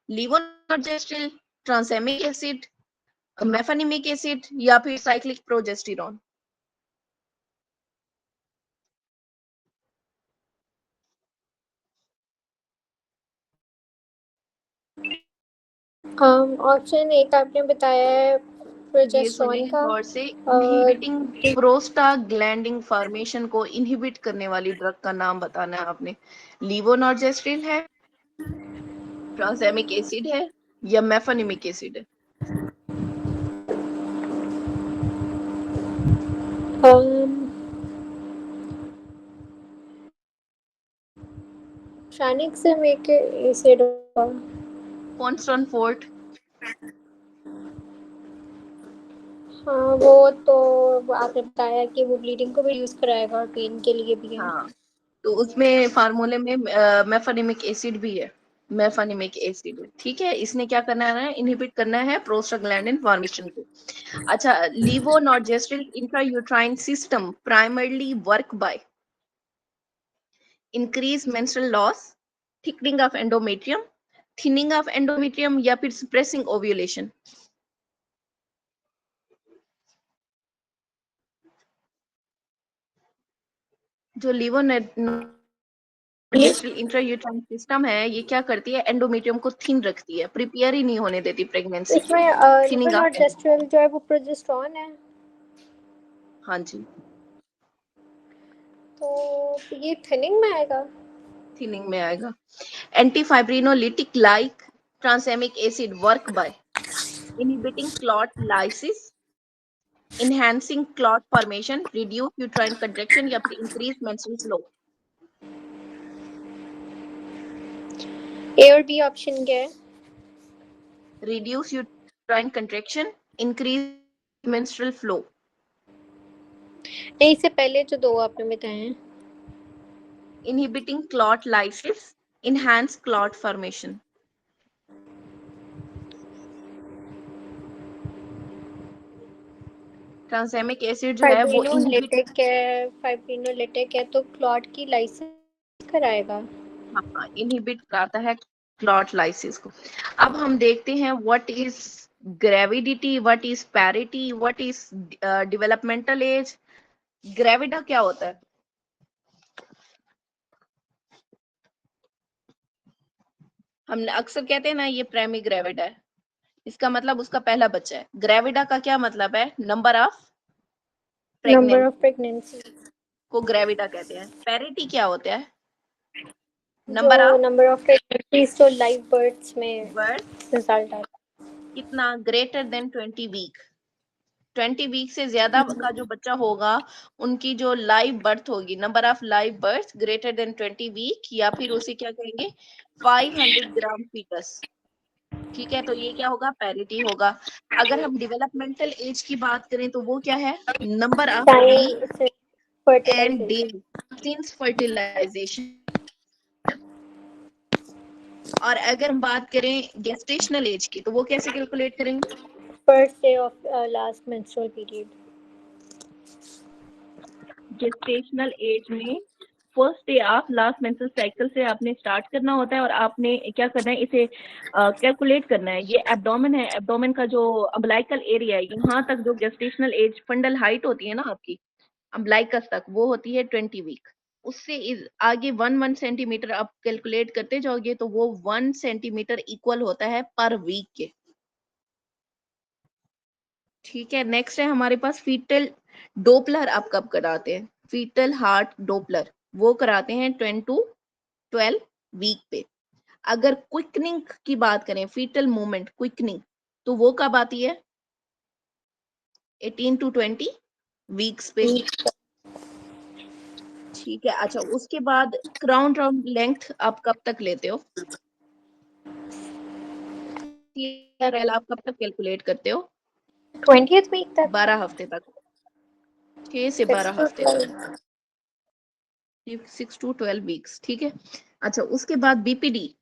Levonorgestrel, tranexamic acid, mefenamic acid या फिर साइक्लिक प्रोजेस्टेरॉन? ऑप्शन एक आपने बताया है ये सुने प्रोजेस्टेरॉन का। गौर से, और इनहिबिटिंग प्रोस्टाग्लैंडिन फॉर्मेशन को इनहिबिट करने वाली ड्रग का नाम बताना है आपने। लीवोनॉर्जेस्ट्रिल है, ट्रांसैमिक एसिड है या मेफेनिमिक एसिड है? ट्रानिक्सामिक एसिड होगा। कॉन्स्टेंट हाँ वो तो आपने बताया कि वो ब्लीडिंग को भी यूज कराएगा और पेन के लिए भी है। हाँ, तो उसमें फार्मूले में मेफेनिमिक एसिड भी है। मेफेनिमिक एसिड, ठीक है। इसने क्या करना है? इनहिबिट करना है प्रोस्टाग्लैंडिन फॉर्मेशन को। अच्छा, levonorgestrel intrauterine system primarily work by increase menstrual loss, thickening of endometrium, thinning of endometrium या फिर suppressing ovulation? जो लिवोनॉर्जेस्ट्रिल इंट्रायूट्राइन सिस्टम है, ये क्या करती है? एंडोमेट्रियम को थिन रखती है, प्रिपेयर ही नहीं होने देती प्रेगनेंसी के इसमें लिए। थिनिंग ऑफ लिवोनॉर्जेस्ट्रिल जो है वो प्रोजेस्टेरॉन है। हाँ जी, तो ये थिनिंग में आएगा। थिनिंग में आएगा। Antifibrinolytic like tranexamic acid work by inhibiting clot lysis, enhancing clot formation, reduce uterine contraction या फिर increase menstrual flow? ए और बी ऑप्शन क्या है? Reduce uterine contraction, increase menstrual flow. नहीं, इससे पहले जो दो आपने बताए हैं। Inhibiting clot lysis, enhance clot formation. Tranexamic acid जो है वो इनहिबिट, फाइब्रिनोलिटिक है तो क्लॉट की लाइसिस कराएगा। हाँ, इनहिबिट करता है क्लॉट लाइसिस को। अब हम देखते हैं what is gravidity, what is parity, what is developmental age. Gravida क्या होता है? हम अक्सर कहते हैं ना, ये प्राइमी ग्रेविडा है, इसका मतलब उसका पहला बच्चा है। ग्रेविडा का क्या मतलब है? Number of number pregnant of pregnancy. को ग्रेविडा कहते हैं। पैरिटी क्या होता है? जो number of number of pregnancies जो लाइव बर्थ्स में बर्थ रिजल्ट आता कितना ग्रेटर देन 20 वीक। 20 वीक से ज्यादा का जो बच्चा होगा, उनकी जो लाइव बर्थ होगी, number of live birth greater than 20 week, या फिर उसे क्या कहेंगे? 500 ग्राम फीटस। ठीक है, तो ये क्या होगा? पैरिटी होगा। अगर हम डेवलपमेंटल एज की बात करें तो वो क्या है? नंबर है। ऑफ वीक टाइम से and fertilisation. Days since fertilisation. और अगर हम बात करें गेस्टेशनल एज की, तो वो कैसे कैलकुलेट करेंगे? First day of last menstrual period. Gestational age में first day of last menstrual cycle से आपने स्टार्ट करना होता है, और आपने क्या करना है? इसे कैलकुलेट करना है। ये एब्डोमेन है, एब्डोमेन का जो अम्बलाइकल एरिया है, यहाँ तक जो गेस्टेशनल एज फंडल हाइट होती है ना आपकी अम्बलाइकस तक, वो होती है 20 वीक। उससे आगे 1 1 सेंटीमीटर आप कैलकुलेट करते जाओगे तो वो 1 सेंटीमीटर इक्वल होता है पर वीक के। ठीक है, नेक्स्ट है हमारे पास फीटल डोपलर। आप कब कराते हैं? फीटल हार्ट डोपलर वो कराते हैं 10 to 12 वीक पे। अगर क्विकनिंग की बात करें, फीटल मूवमेंट क्विकनिंग, तो वो कब आती है? 18 to 20 वीक्स पे। ठीक है। अच्छा, उसके बाद क्राउन राउंड लेंथ आप कब तक लेते हो? आप कब तक कैलकुलेट करते हो? 20th वीक तक। 12 हफ्ते तक, 6 से 12 6 to हफ्ते तक, 12। 6 to 12 वीक्स। ठीक है। अच्छा, उसके बाद बीपीडी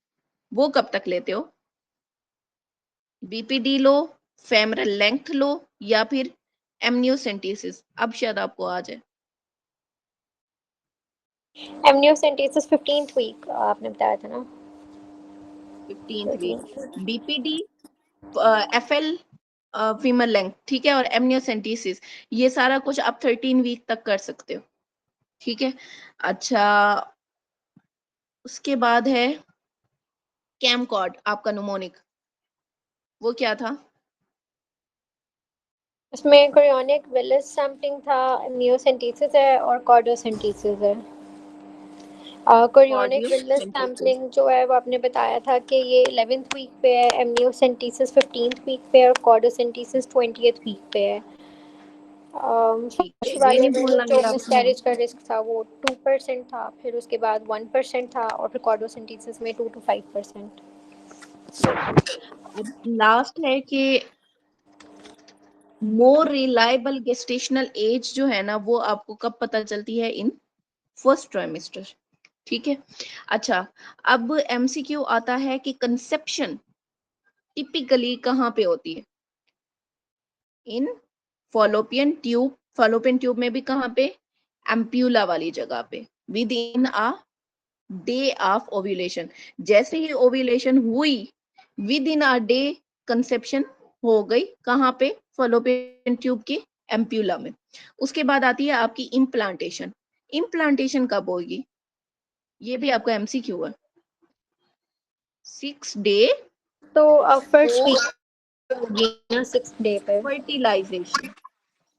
वो कब तक लेते हो? बीपीडी लो, फेमरल लेंथ लो, या फिर एमनियोसेंटेसिस, अब शायद आपको आ जाए। एमनियोसेंटेसिस 15th वीक आपने बताया था ना। 15th week. 13th। BPD, FL, femur length, ठीक है, और एमनियोसेंटेसिस, ये सारा कुछ आप 13 वीक तक कर सकते हो। ठीक है। अच्छा, उसके बाद है कैमकॉर्ड, आपका न्यूमोनिक, वो क्या था? उसमें कोरियोनिक विलिस सैम्पलिंग था, एमनियोसेंटेसिस है और कॉर्डोसेंटेसिस है। Chorionic cardio Willis centesis. Sampling जो है वो आपने बताया था कि ये 11th वीक पे है, एमनियोसेंटेसिस 15th वीक पे है और कॉर्डोसेंटेसिस 20th वीक पे है। ठीक है, फर्स्ट ये वाले नहीं में भूलना जो ये आपने। मिसकैरेज का रिस्क था वो 2% था, फिर उसके बाद 1% था और फिर कॉर्डोसेंटेसिस में 2 to 5%। यस। अब लास्ट है कि मोर रिलायबल गेस्टेशनल एज जो है ना, वो आपको कब पता चलती है? In first trimester. ठीक है। अच्छा, अब एमसीक्यू आता है कि कंसेप्शन टिपिकली कहाँ पे होती है? इन फॉलोपियन ट्यूब। फॉलोपियन ट्यूब में भी कहाँ पे? एम्प्यूला वाली जगह पे, with in a day of ovulation. जैसे ही ओव्यूलेशन हुई, with in a day conception हो गई। कहाँ पे? फॉलोपियन ट्यूब के एम्प्यूला में। उसके बाद आती है आपकी इम्प्लांटेशन। इम्प्लांटेशन कब होगी? ये भी आपका एमसीक्यू है। 6 डे तो फर्स्ट पोस्ट वीक होगी ना 6th डे पे। फर्टिलाइजेशन।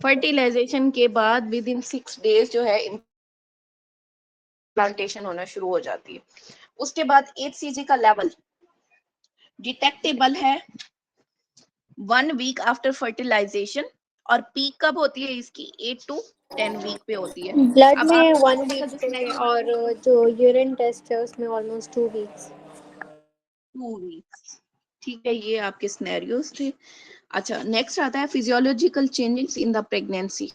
फर्टिलाइजेशन के बाद विद इन 6 डेज जो है इम्प्लांटेशन होना शुरू हो जाती है। उसके बाद एचसीजी का लेवल डिटेक्टेबल है 1 वीक आफ्टर फर्टिलाइजेशन, और पीक कब होती है इसकी? 8 to 10 वीक पे होती है। ब्लड अब में आपके 1 वीक का जो पे सिनेरियो और जो यूरिन टेस्ट है उसमें ऑलमोस्ट 2 वीक्स। 2 वीक्स। ठीक है, ये आपके सिनेरियोस थे। अच्छा, नेक्स्ट आता है physiological changes in the pregnancy.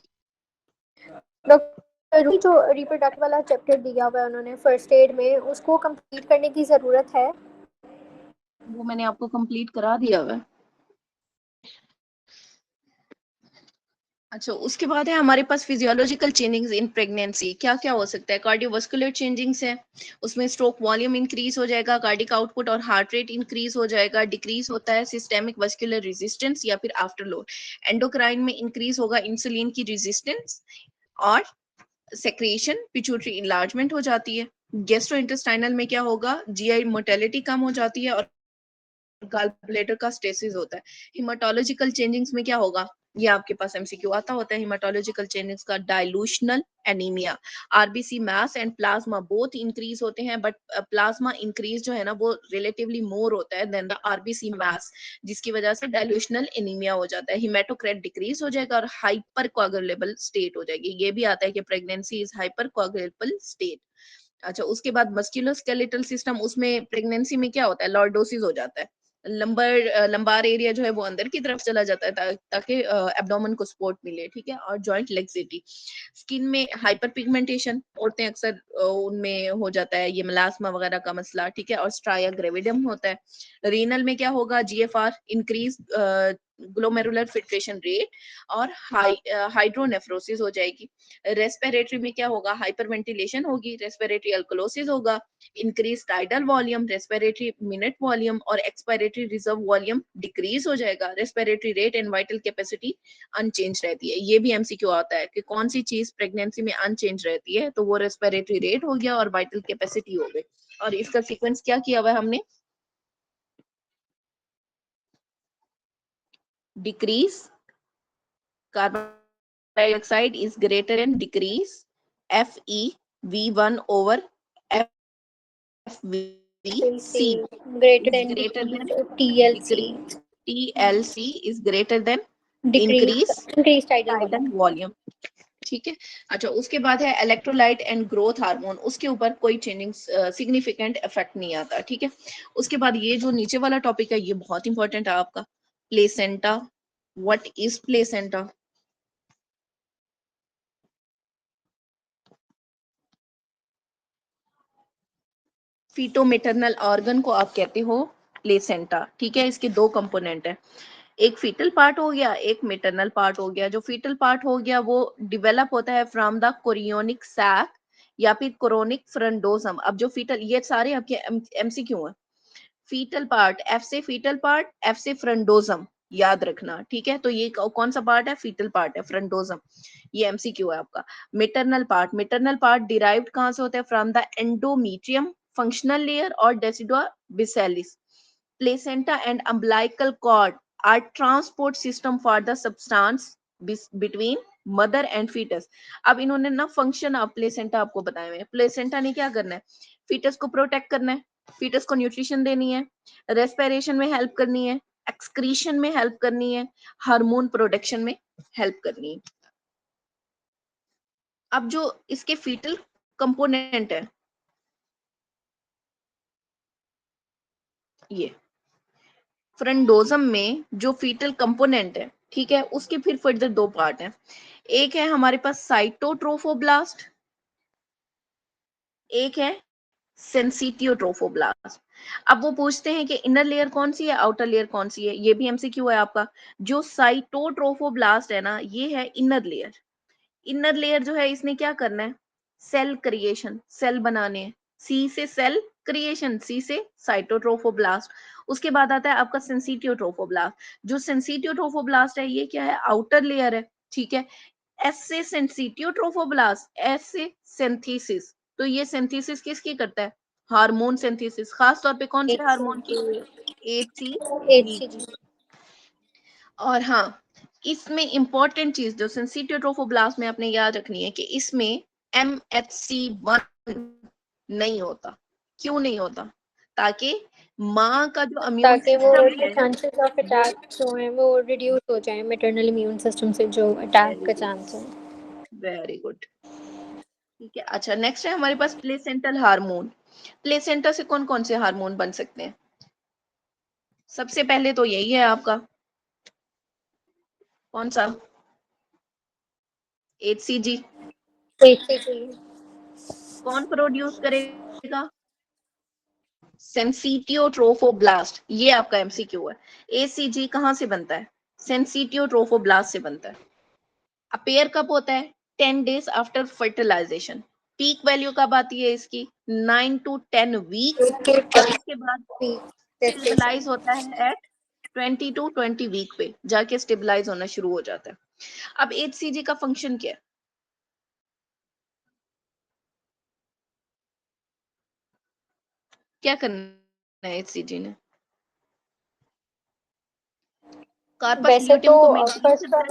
Doctor जो रिप्रोडक्टिव वाला चैप्टर दिया हुआ है उन्होंने फर्स्ट एड में, उसको कंप्लीट करने की ज़रूरत है। वो मैंने आपको कंप्लीट करा दिया हुआ है। अच्छा, उसके बाद है हमारे पास फिजियोलॉजिकल चेंजिंग्स इन प्रेगनेंसी। क्या क्या हो सकता है? कार्डियोवास्कुलर चेंजिंग्स है, उसमें स्ट्रोक वॉल्यूम इंक्रीज हो जाएगा, कार्डिक आउटपुट और हार्ट रेट इंक्रीज हो जाएगा। डिक्रीज होता है सिस्टेमिक वास्कुलर रेजिस्टेंस या फिर आफ्टर लोड। एंडोक्राइन में इंक्रीज होगा इंसुलिन की रेजिस्टेंस और सेक्रेशन, पिट्यूटरी इनलार्जमेंट हो जाती है। गेस्ट्रोइंटेस्टाइनल में क्या होगा? जीआई मोटेलिटी कम हो जाती है और गॉल ब्लैडर का स्टेसिस होता है। हिमाटोलॉजिकल चेंजिंग्स में क्या होगा? ये आपके पास एमसीक्यू आता होता है। हिमाटोलॉजिकल चेंजिंग्स का dilutional anaemia, RBC mass and plasma both increase होते हैं, बट प्लाज्मा इंक्रीज जो है ना वो रिलेटिवली मोर होता है देन द आरबीसी मास, जिसकी वजह से डाइल्यूशनल एनीमिया हो जाता है। हिमेटोक्रेट डिक्रीज हो जाएगा और हाइपर कोagulable स्टेट हो जाएगी। ये भी आता है कि प्रेगनेंसी इज हाइपर कोagulable स्टेट। अच्छा, उसके बाद मस्कुलोस्केलेटल सिस्टम, उसमें प्रेगनेंसी में क्या होता है? लॉर्डोसिस हो जाता है। लंबार एरिया जो है वो अंदर की तरफ चला जाता है ताकि एब्डोमेन को सपोर्ट मिले। ठीक है। और जॉइंट लेक्सिटी। स्किन में हाइपर पिगमेंटेशन, औरतें अक्सर उनमें हो जाता है ये मेलास्मा वगैरह का मसला। ठीक है। और स्ट्राया ग्रेविडम होता है। रीनल में क्या होगा? GFR increase, glomerular filtration rate और हाइड्रोनेफ्रोसिस हो जाएगी। रेस्पिरेटरी में क्या होगा? हाइपरवेंटिलेशन होगी, रेस्पिरेटरी अल्कलोसिस होगा, increase tidal volume, respiratory minute volume और एक्सपायरेटरी रिजर्व वॉल्यूम डिक्रीज हो जाएगा। Respiratory rate and vital capacity unchanged रहती है। ये भी एमसीक्यू आता है कि कौन सी चीज प्रेगनेंसी में अनचेंज रहती है, तो वो रेस्पिरेटरी रेट हो गया और वाइटल कैपेसिटी हो गई। और इसका सीक्वेंस क्या किया हुआ है हमने? Decrease carbon dioxide is greater and decrease FeV1 over FeV2 TLC TLC greater is than greater decrease than TLC decrease. TLC is greater than decrease increase increase tidal tidal volume. Volume. ठीक है। अच्छा, उसके बाद है electrolyte and growth hormone, उसके ऊपर कोई changing significant effect नहीं आता। ठीक है। उसके बाद ये जो नीचे वाला टॉपिक है ये बहुत इंपॉर्टेंट है आपका, placenta. What is placenta? Feto maternal organ को आप कहते हो प्लेसेंटा। ठीक है। इसके दो कंपोनेंट है, एक फीटल पार्ट हो गया, एक मेटरनल पार्ट हो गया। जो फीटल पार्ट हो गया वो डिवेलप होता है फ्रॉम द कोरियोनिक सैक या फिर कोरोनिक फ्रंडोसम। अब जो फीटल, ये सारे आपके एमसीक्यू हैं। फीटल पार्ट, एफ से फीटल पार्ट, एफ से फ्रंडोसम, याद रखना। ठीक है। तो ये कौन सा पार्ट है? फीटल पार्ट है, फ्रंडोसम। ये एमसीक्यू है आपका। मेटरनल पार्ट डिराइव्ड कहां से होता है? From the endometrium, functional layer और decidua basalis. Placenta and umbilical cord are transport system for the substance between mother and foetus. अब इन्होंने ना फंक्शन ऑफ प्लेसेंटा आपको बताए हुए हैं। प्लेसेंटा ने क्या करना है? फीटस को प्रोटेक्ट करना है, फीटस को न्यूट्रिशन देनी है, रेस्पिरेशन में हेल्प करनी है, एक्सक्रीशन में हेल्प करनी है, हार्मोन प्रोडक्शन में हेल्प करनी है। अब जो इसके फीटल कंपोनेंट है, ये फ्रंडोजम में जो फीटल कंपोनेंट है, ठीक है, उसके फिर फर्दर दो पार्ट हैं। एक है हमारे पास साइटोट्रोफोब्लास्ट, एक है सेंसिटियोट्रोफोब्लास्ट। अब वो पूछते हैं कि इनर लेयर कौन सी है, आउटर लेयर कौन सी है। ये भी एमसीक्यू है आपका। जो साइटोट्रोफोब्लास्ट है ना, ये है इनर लेयर। इनर लेयर जो है इसने क्या करना है? सेल क्रिएशन, सेल बनाने हैं। सी से सेल क्रिएशन, सी से साइटोट्रोफोब्लास्ट। उसके बाद आता है आपका सेंसिटियोट्रोफोब्लास्ट। जो सेंसिटियोट्रोफोब्लास्ट है ये क्या है? आउटर लेयर है। ठीक है। एस से सेंसिटियोट्रोफोब्लास्ट, एस से सिंथेसिस। तो ये सिंथेसिस किसकी करता है? Hormone synthesis. खास तौर पे कौन से हार्मोन की? एचसीजी HCG की। और हाँ, इसमें इंपॉर्टेंट चीज जो सेंसिटियोट्रोफोब्लास्ट में आपने याद रखनी है कि इसमें MHC1 नहीं होता। क्यों नहीं होता? ताकि माँ का जो इम्यून ताकि वो सिस्टम जो है चांसेस ऑफ वो, अटैक जो हैं वो रिड्यूस हो जाए, मैटरनल इम्यून सिस्टम से जो अटैक वेरी का गुड, चांस है। Very good. ठीक है। अच्छा, नेक्स्ट है हमारे पास प्लेसेंटल हार्मोन। प्लेसेंटा से कौन कौन से हार्मोन बन सकते हैं? सबसे पहले तो यही है आपका, कौन सा? HCG। HCG कौन प्रोड्यूस करेगा? सेंसिटियोट्रोफोब्लास्ट। ये आपका एमसीक्यू है। एसीजी कहां से बनता है? सेंसिटियोट्रोफोब्लास्ट से बनता है। अपेयर कब होता है? 10 days after fertilisation. Peak value कब आती है इसकी? 9 to 10 वीक्स। और उसके बाद टेस्टेशन। स्टेबलाइज होता है एट 20 to 20 वीक पे जाके स्टेबलाइज होना शुरू हो जाता है। अब एचसीजी का फंक्शन क्या है? क्या करना है एचसीजी ने? कार्पस वैसे तो ल्यूटियम को मेंटेन करता है।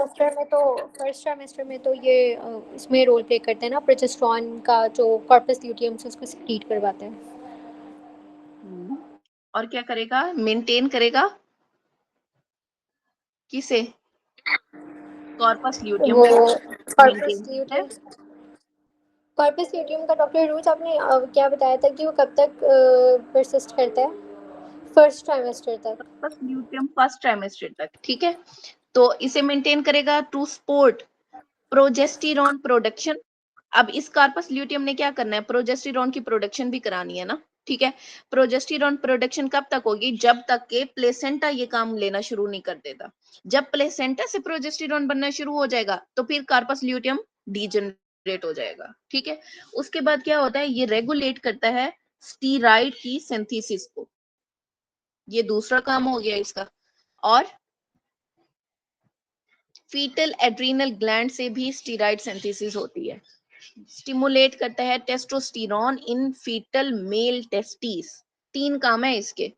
फर्स्ट ट्राइमेस्टर में तो ये इसमें रोल प्ले करते हैं ना, प्रोजेस्टेरॉन का जो कॉर्पस ल्यूटियम से उसको सीक्रेट करवाते हैं। हम्म। और क्या करेगा? मेंटेन करेगा किसे? कॉर्पस ल्यूटियम वो को कॉर्पस मेंटेन करता है। ल्यूटियम कॉर्पस ल्यूटियम का डॉक्टर रूज आपने क्या बताया था कि वो कब तक परसिस्ट करता है? फर्स्ट ट्राइमेस्टर तक। कॉर्पस ल्यूटियम फर्स्ट ट्राइमेस्टर तक। ठीक है। तो इसे मेंटेन करेगा टू सपोर्ट प्रोजेस्टेरॉन प्रोडक्शन। अब इस कार्पस ल्यूटियम ने क्या करना है? प्रोजेस्टेरॉन की प्रोडक्शन भी करानी है ना। ठीक है। प्रोजेस्टेरॉन प्रोडक्शन कब तक होगी? जब तक के प्लेसेंटा ये काम लेना शुरू नहीं कर देता। जब प्लेसेंटा से प्रोजेस्टेरॉन बनना शुरू हो जाएगा तो फिर कार्पस ल्यूटियम डीजनरेट हो जाएगा। ठीक है। उसके बाद क्या होता है? ये रेगुलेट करता है स्टीराइड की सिंथेसिस को। ये दूसरा काम हो गया इसका। और फीटल एड्रीनल ग्लैंड से भी स्टीराइड सिंथेसिस होती है। स्टिमुलेट करता है टेस्टोस्टेरोन इन फीटल मेल टेस्टिस। तीन काम है इसके।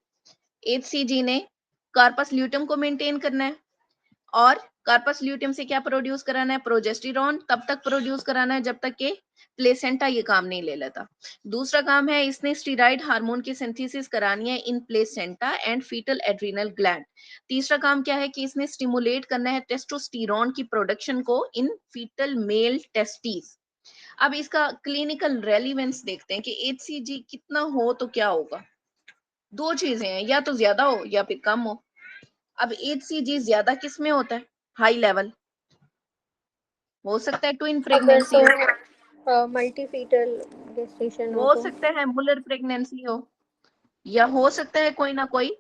एचसीजी ने कार्पस ल्यूटम को मेंटेन करना है और कार्पस ल्यूटियम से क्या प्रोड्यूस कराना है, प्रोजेस्टेरॉन, तब तक प्रोड्यूस कराना है जब तक कि प्लेसेंटा ये काम नहीं ले लेता। दूसरा काम है इसने स्टीराइड हार्मोन की सिंथेसिस करानी है in placenta and foetal adrenal gland. तीसरा काम क्या है कि इसने स्टिमुलेट करना है टेस्टोस्टेरोन की प्रोडक्शन को इन फीटल मेल टेस्टिस। अब इसका क्लिनिकल रेलिवेंस देखते हैं कि एचसीजी कितना हो तो क्या होगा। दो चीजें हैं, या तो ज्यादा हो या फिर कम हो। अब एचसीजी ज्यादा किस में होता है, हाई लेवल, हो सकता है ट्विन अगर प्रेगनेंसी हो, तो मल्टी फीटल गेस्टेशन हो हो तो। सकता है मुलर प्रेगनेंसी हो, या हो सकता है कोई ना कोई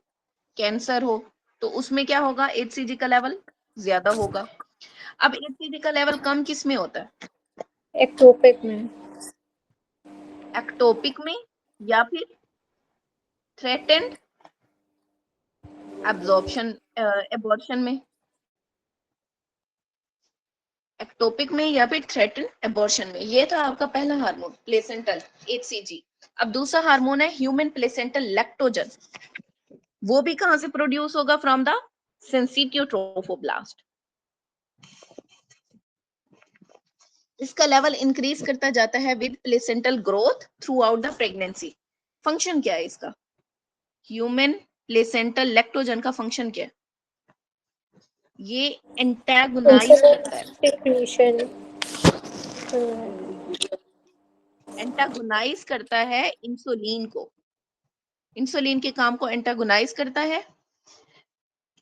कैंसर हो, तो उसमें क्या होगा, एचसीजी का लेवल ज्यादा होगा। अब एचसीजी का लेवल कम किस में होता है, एक्टोपिक में। एक्टोपिक में या फिर थ्रेटेंड एब्जॉर्प्शन एबॉर्शन में, एक्टोपिक में या फिर थ्रेटेंड एबॉर्शन में। ये था आपका पहला हार्मोन प्लेसेंटल एचसीजी। अब दूसरा हार्मोन है ह्यूमन प्लेसेंटल लैक्टोजन। वो भी कहां से प्रोड्यूस होगा, फ्रॉम द सिंसिटियो ट्रोफोब्लास्ट। इसका लेवल इंक्रीज करता जाता है with placental growth through out the pregnancy. Function क्या है इसका, ह्यूमन प्लेसेंटल लैक्टोजन का फंक्शन क्या है, ये एंटागोनाइज करता है, सिक्रीशन। एंटागोनाइज करता है इंसुलिन को, इंसुलिन के काम को एंटागोनाइज करता है,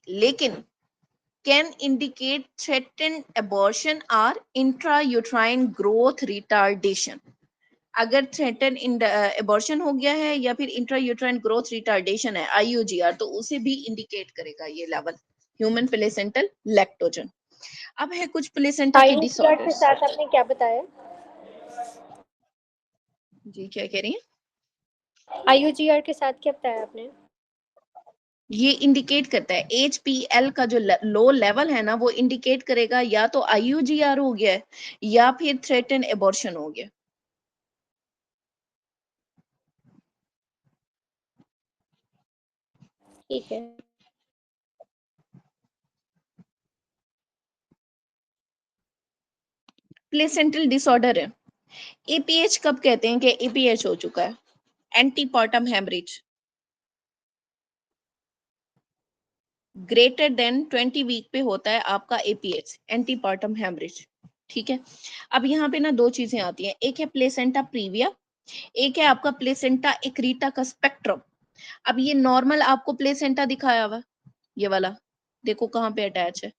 लेकिन कैन इंडिकेट थ्रेटेंड एबॉर्शन और इंट्रायूट्राइन ग्रोथ रिटार्डेशन। अगर थ्रेटन एबॉर्शन हो गया है या फिर इंट्रायूट्राइन ग्रोथ रिटार्डेशन है आईयूजीआर, तो उसे भी इंडिकेट करेगा ये लेवल ह्यूमन प्लेसेंटल लैक्टोजन। अब है कुछ प्लेसेंटा के आईयूसीआर के डिसऑर्डर्स। साथ आपने क्या बताया? जी क्या कह रही हैं, आईयूजीआर के साथ क्या बताया आपने? ये इंडिकेट करता है एचपीएल का जो लो लेवल है ना, वो इंडिकेट करेगा या तो आईयूजीआर हो गया है या फिर थ्रेटन एबॉर्शन हो गया। ठीक है। प्लेसेंटल डिसऑर्डर है, एपीएच कब कहते हैं कि एपीएच हो चुका है, antepartum haemorrhage greater than 20 week पे होता है आपका एपीएच, एंटीपार्टम हेमरेज। ठीक है। अब यहाँ पे ना दो चीजें आती हैं, एक है प्लेसेंटा प्रीविया, एक है आपका प्लेसेंटा एक्रीटा का स्पेक्ट्रम। अब ये नॉर्मल आपको प्लेसेंटा दिखाया हुआ, ये वाला देखो कहाँ पे अटैच है,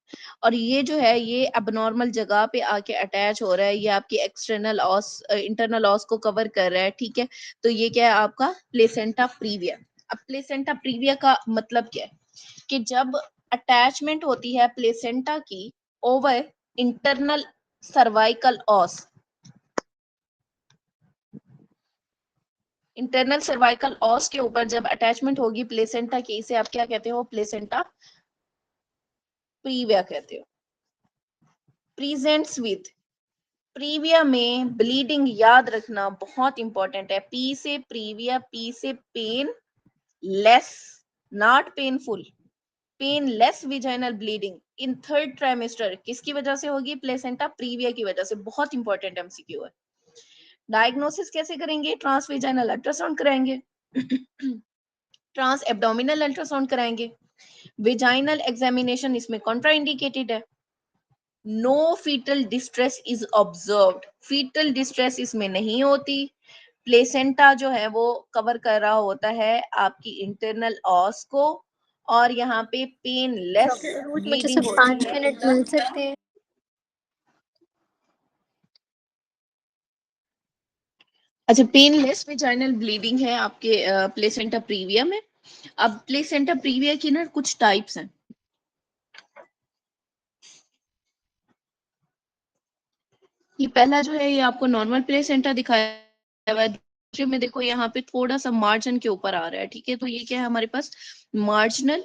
और ये जो है ये अबनॉर्मल जगह पे आके अटैच हो रहा है, ये आपकी एक्सटर्नल ऑस इंटरनल ऑस को कवर कर रहा है। ठीक है, तो ये क्या है आपका प्लेसेंटा प्रीविया। अब प्लेसेंटा प्रीविया का मतलब क्या है कि जब अटैचमेंट होती है प्लेसेंटा की over internal cervical os, internal cervical os के ऊपर जब अटैचमेंट होगी प्लेसेंटा की, इसे आप क्या कहते हो, प्लेसेंटा प्रीविया कहते हो। प्रेजेंट्स विद, प्रीविया में ब्लीडिंग याद रखना बहुत इंपॉर्टेंट है, पी से प्रीविया, पी से painless, not painful, painless vaginal bleeding in third trimester किसकी वजह से होगी, प्लेसेंटा प्रीविया की वजह से। बहुत इंपॉर्टेंट एमसीक्यू है। डायग्नोसिस कैसे करेंगे, ट्रांस विजाइनल अल्ट्रासाउंड कराएंगे, ट्रांस एब्डोमिनल अल्ट्रासाउंड कराएंगे, विजाइनल एग्जामिनेशन इसमें कॉन्ट्राइंडिकेटेड है। No foetal distress is observed, foetal distress इसमें नहीं होती। प्लेसेंटा जो है वो कवर कर रहा होता है आपकी इंटरनल ऑस को, और यहाँ पे पेन लेस डॉक्टर रोज मुझे ब्लीडिंग सिर्फ होती 5 है इन मिनट द, मिल सकते हैं? अच्छा पेनलेस वेजाइनल ब्लीडिंग है आपके प्लेसेंटा प्रीविया में। अब प्लेसेंटा प्रीविया की ना कुछ टाइप्स हैं, ये पहला जो है ये आपको नॉर्मल प्लेसेंटा दिखाया हुआ है, दूसरे में देखो यहाँ पे थोड़ा सा मार्जिन के ऊपर आ रहा है। ठीक है, तो ये क्या है हमारे पास, मार्जिनल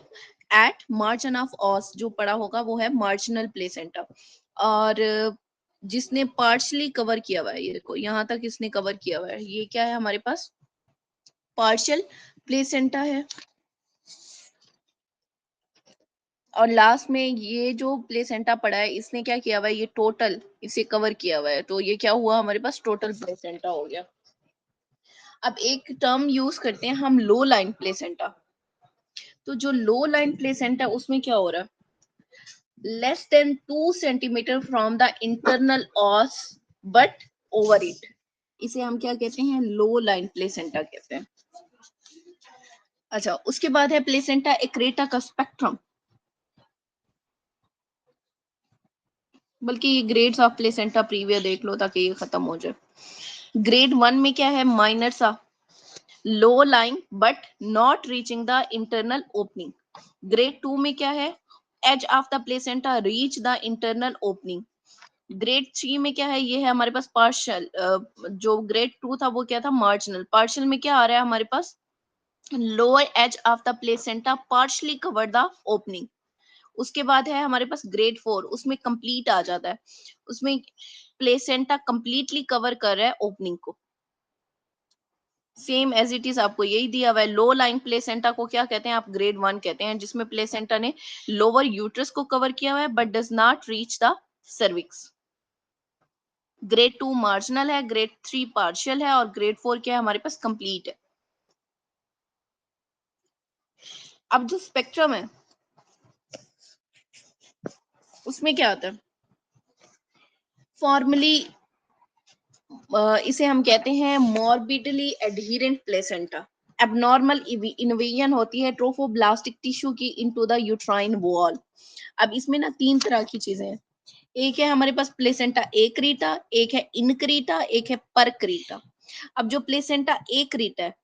एट मार्जिन ऑफ ऑस जो पड़ा होगा वो है मार्जिनल प्लेसेंटा। और जिसने पार्शली कवर किया हुआ है, ये देखो यहाँ तक इसने कवर किया हुआ है, ये क्या है हमारे पास, पार्शियल प्लेसेंटा है। और लास्ट में ये जो प्लेसेंटा पड़ा है इसने क्या किया हुआ है, ये टोटल इसे कवर किया हुआ है, तो ये क्या हुआ हमारे पास टोटल प्लेसेंटा हो गया। अब एक टर्म यूज करते हैं हम, लो लाइन प्लेसेंटा। तो जो लो लाइन प्लेसेंटा उसमें क्या हो रहा है, less than 2 centimetre from the internal ऑस but over it, इसे हम क्या कहते हैं, लो लाइन प्लेसेंटा कहते हैं। अच्छा, उसके बाद है प्लेसेंटा एक्रेटा का स्पेक्ट्रम, बल्कि ये ग्रेड्स ऑफ प्लेसेंटा प्रीविया देख लो ताकि ये खत्म हो जाए। ग्रेड 1 में क्या है, माइनर सा low lying but not reaching the internal opening. Grade 2 में क्या है, edge of the placenta reach the internal opening. Grade 3 में क्या है, ये है हमारे पास पार्शियल। जो ग्रेड 2 था वो क्या था, मार्जिनल। पार्शियल में क्या आ रहा है हमारे पास, lower edge of the placenta partially cover the opening. उसके बाद है हमारे पास ग्रेड 4, उसमें कंप्लीट आ जाता है, उसमें प्लेसेंटा कंप्लीटली कवर कर रहा है ओपनिंग को। सेम एज इट इज आपको यही दिया हुआ है। लो लाइन प्लेसेंटा को क्या कहते हैं, आप ग्रेड 1 कहते हैं, जिसमें प्लेसेंटा ने लोअर यूट्रस को कवर किया हुआ है but does not reach the cervix. Grade 2 marginal है, ग्रेड 3 पार्शियल है, और ग्रेड 4 क्या है हमारे पास, कंप्लीट है। अब जो स्पेक्ट्रम है उसमें क्या आता है, फॉर्मली इसे हम कहते हैं मॉर्बिडली एडहिरेंट प्लेसेंटा। एबनॉर्मल इन्वेजन होती है ट्रोफोब्लास्टिक टिश्यू की इनटू द यूट्राइन वॉल। अब इसमें ना 3 तरह की चीजें हैं, एक है हमारे पास प्लेसेंटा एक्रीटा, एक है इनक्रीटा, एक है परक्रीटा। अब जो प्लेसेंटा एक्रीटा है,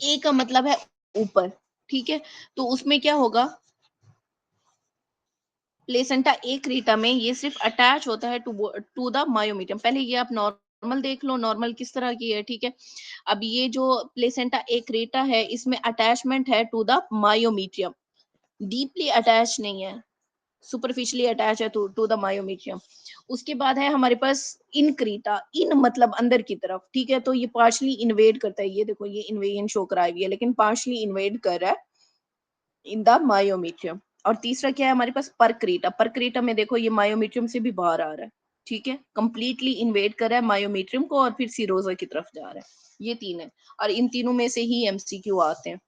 ए का मतलब है ऊपर, ठीक है, तो उसमें क्या होगा, प्लेसेंटा एक्रीटा में ये सिर्फ अटैच होता है टू द मायोमीडियम। पहले ये आप नॉर्मल देख लो, नॉर्मल किस तरह की है, ठीक है। अब ये जो प्लेसेंटा एक्रीटा है इसमें अटैचमेंट है टू द मायोमीडियम, डीपली अटैच नहीं है, सुपरफिशियली अटैच है टू द मायोमीडियम। उसके बाद है हमारे पास इनक्रीटा, इन मतलब अंदर की तरफ, ठीक है, तो ये पार्शली इन्वेड करता है, ये देखो ये इन्वेजन शो कराई हुई है, लेकिन पार्शली इन्वेड कर रहा है इन द मायोमीट्रियम। और तीसरा क्या है हमारे पास, परक्रीटा। परक्रीटा में देखो ये मायोमीट्रियम से भी बाहर आ रहा है, ठीक है, कंप्लीटली इन्वेड कर रहा है मायोमीट्रियम को और फिर सीरोजा की तरफ जा रहा है। ये 3 है, और इन तीनों में से ही एमसीक्यू आते हैं।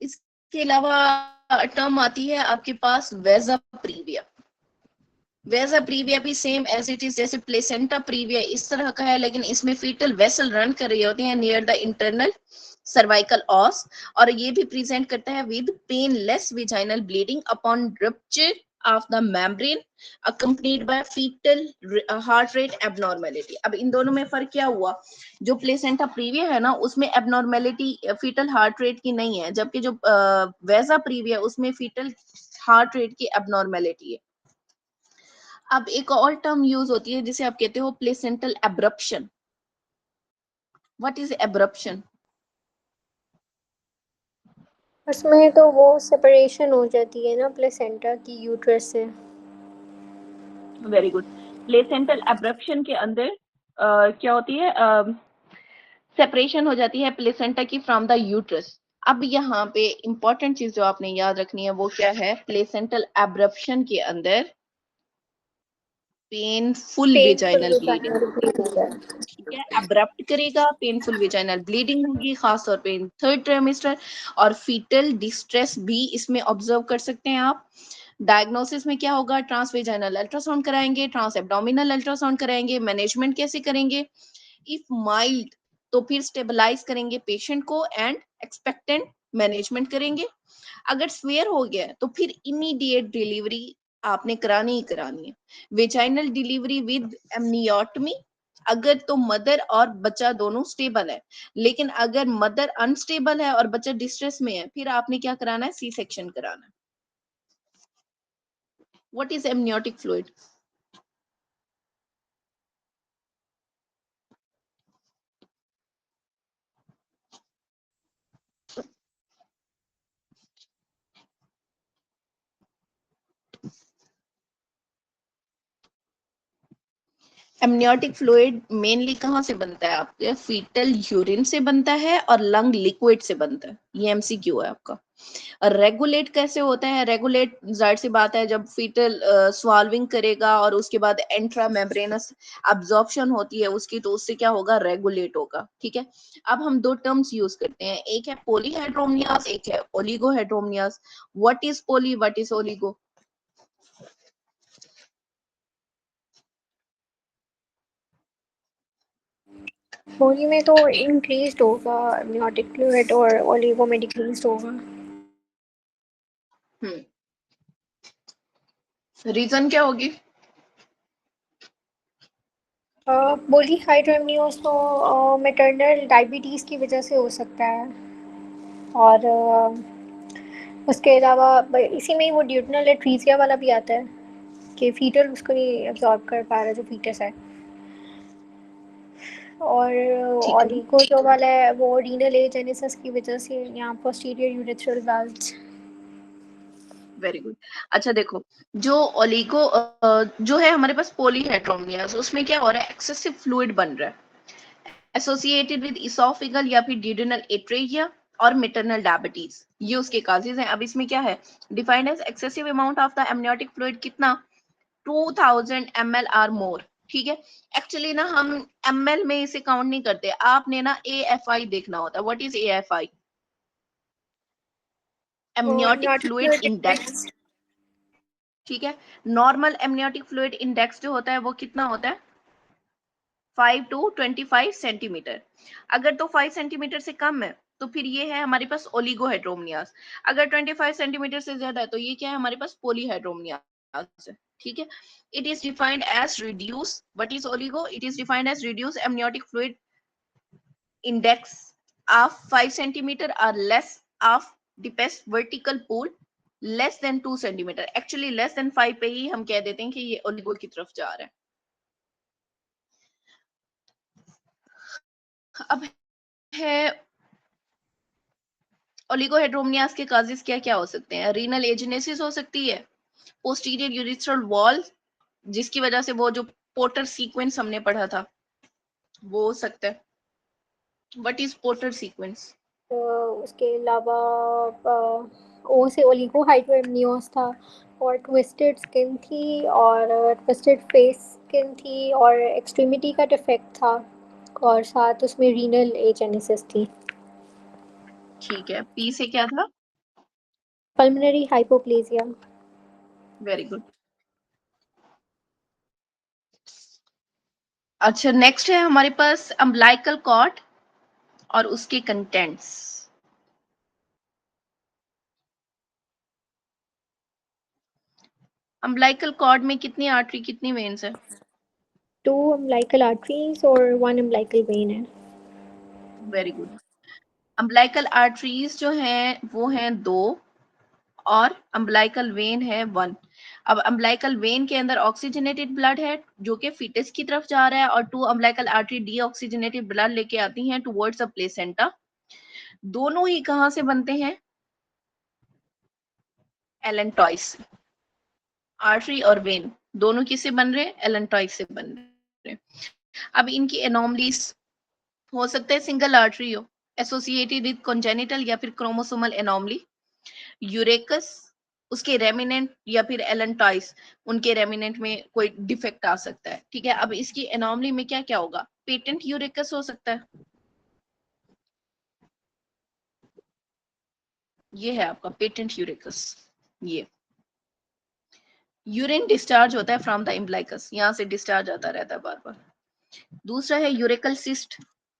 इसके अलावा टर्म आती है आपके पास वेजा प्रीविया। वेजा प्रीविया भी सेम एज इट इज जैसे प्लेसेंटा प्रीविया इस तरह का है, लेकिन इसमें फीटल वेसल रन कर रही होती है near the internal cervical os, और ये भी प्रेजेंट करता है with painless vaginal bleeding upon rupture of the membrane accompanied by foetal heart rate abnormality. अब इन दोनों में फर्क क्या हुआ, जो प्लेसेंटा प्रीविया है ना उसमें एबनॉर्मेलिटी फीटल हार्ट रेट की नहीं है, जबकि जो वेजा प्रीविया उसमें फीटल हार्ट रेट की एबनॉर्मेलिटी है। अब एक और टर्म यूज होती है जिसे आप कहते हो placental abruption. What is abruption? उसमें तो वो सेपरेशन हो जाती है ना प्लेसेंटा की यूट्रस से। Very good. प्लेसेंटल एब्रप्शन के अंदर क्या होती है, सेपरेशन हो जाती है प्लेसेंटा की फ्रॉम द यूट्रस। अब यहाँ पे इंपॉर्टेंट चीज जो आपने याद रखनी है वो क्या है, प्लेसेंटल एब्रप्शन के अंदर painful painful vaginal bleeding, vaginal bleeding है। ठीक है, अब्रप्ट करेगा, पेनफुल वेजाइनल ब्लीडिंग होगी, खास तौर पे इन थर्ड ट्राइमेस्टर, और फीटल डिस्ट्रेस भी इसमें ऑब्जर्व कर सकते हैं आप। डायग्नोसिस में क्या होगा, ट्रांसवेजाइनल अल्ट्रासाउंड कराएंगे, ट्रांस एब्डोमिनल अल्ट्रासाउंड कराएंगे। मैनेजमेंट कैसे करेंगे, इफ माइल्ड तो फिर स्टेबलाइज करेंगे पेशेंट को एंड एक्सपेक्टेंट मैनेजमेंट करेंगे। अगर स्वेयर हो गया तो फिर इमीडिएट डिलीवरी आपने करानी ही करानी है, वेजाइनल डिलीवरी विद एमनियोटमी, अगर तो मदर और बच्चा दोनों स्टेबल है। लेकिन अगर मदर अनस्टेबल है और बच्चा डिस्ट्रेस में है, फिर आपने क्या कराना है, सी सेक्शन कराना है। What is amniotic fluid? Amniotic fluid mainly कहाँ से बनता है आपके? फीटल यूरिन से बनता है और लंग लिक्विड से बनता है। ये एमसीक्यू है आपका। और रेगुलेट कैसे होता है? रेगुलेट जाहिर सी बात है जब फीटल स्वाल्विंग करेगा और उसके बाद इंट्रा मेम्ब्रेनस अब्जॉर्प्शन होती है उसकी, तो उससे क्या होगा? रेगुलेट होगा। ठीक है, अब हम दो टर्म्स यूज करते हैं, एक है पॉलीहाइड्रोमनियास, एक है oligohydramnios. What is poly, what is oligo? Poly में तो इंक्रीज होगा amniotic fluid और ओलिगो में डिक्रीज होगा। रीजन क्या होगी? पॉलीहाइड्रोमनियोस तो मैटरनल डायबिटीज़ की वजह से हो सकता है। और उसके अलावा इसी में ही वो ड्यूटनल एट्रीसिया वाला भी आता है कि फीटल उसको नहीं एब्जॉर्ब कर पा रहा जो फीटस है। और ठीक है, ओलिगो जो वाला है वो रीनल एजेनेसिस की वजह से यहाँ posterior urethral valves. Very good. अच्छा देखो, जो ओलिगो जो है हमारे पास पॉलीहाइड्रोमनियास, उसमें क्या हो रहा है? एक्सेसिव फ्लूइड बन रहा है एसोसिएटेड विद इसोफिगल या फिर ड्यूडेनल एट्रेजिया और मेटरनल डायबिटीज, ये उसके काजेज हैं। अब इसमें क्या है? Defined as excessive amount of the amniotic fluid कितना? 2000 ml आर मोर। ठीक है, एक्चुअली ना हम ml में इसे काउंट नहीं करते, आपने ना AFI देखना होता है। What is AFI? Amniotic amniotic fluid fluid index. index। ठीक है, नॉर्मल एमनियोटिक फ्लूइड इंडेक्स जो होता है वो कितना होता है? 5 to 25 सेंटीमीटर। अगर तो 5 सेंटीमीटर से कम है तो फिर ये है हमारे पास ओलिगोहाइड्रोमनियास। अगर 25 सेंटीमीटर से ज्यादा है तो ये क्या है? हमारे पास पॉलीहाइड्रोमनियास है। ठीक है, it is defined as reduce, what is oligo? It is defined as reduce amniotic fluid index of 5 centimetre or less of deepest vertical pool less than 2 centimetre. Actually less than 5 पे ही हम कह देते हैं कि ये ओलिगो की तरफ जा रहा है। अब है ओलिगोहेड्रोमनियास के काजेस क्या क्या हो सकते हैं? रीनल एजेनेसिस हो सकती है, पोस्टीरियर यूरिथ्रल वॉल जिसकी वजह से वो जो पोर्टर सीक्वेंस हमने पढ़ा था वो हो सकता है। What is porter sequence? उसके अलावा ओ से ओलिगोहाइड्रोमनियोस था और ट्विस्टेड स्किन थी और ट्विस्टेड फेस स्किन थी और एक्सट्रीमिटी का डिफेक्ट था और साथ उसमें रीनल एजेनेसिस थी। ठीक है, पी से क्या था? Pulmonary hypoplasia. Very good. अच्छा, नेक्स्ट है हमारे पास अम्बिलाइकल कॉर्ड और उसके कंटेंट्स। अम्बिलाइकल कॉर्ड में कितनी आर्टरी कितनी वेन्स है? 2 अम्बिलिकल आर्टरीज और 1 अम्बिलिकल वेन है। Very good. अम्बिलाइकल आर्टरीज जो हैं वो हैं 2 और अम्बिलाइकल वेन है 1। अब अम्बिलाइकल वेन के अंदर ऑक्सीजनेटेड ब्लड है जो कि फीटस की तरफ जा रहा है और 2 अम्बिलाइकल आर्टरी डीऑक्सीजनेटेड ब्लड लेके आती हैं टुवर्ड्स द प्लेसेंटा। दोनों ही कहाँ से बनते हैं? एलेंटॉइस। आर्टरी और वेन दोनों किससे बन रहे हैं? एलेंटॉइस से बन रहे हैं। अब इनकी एनोमलीज हो सकता है सिंगल आर्टरी हो एसोसिएटेड विद कॉन्जेनिटल या फिर क्रोमोसोमल एनोमली, यूरेकस उसके रेमिनेंट या फिर एलेंटॉइस उनके रेमिनेंट में कोई डिफेक्ट आ सकता है। ठीक है, अब इसकी एनोमली में क्या क्या होगा? पेटेंट यूरेकस हो सकता है, ये है आपका पेटेंट यूरेकस। ये यूरिन डिस्चार्ज होता है फ्रॉम द इम्ब्लाइकस, यहाँ से डिस्चार्ज आता रहता है बार बार। दूसरा है यूरेकल सिस्ट।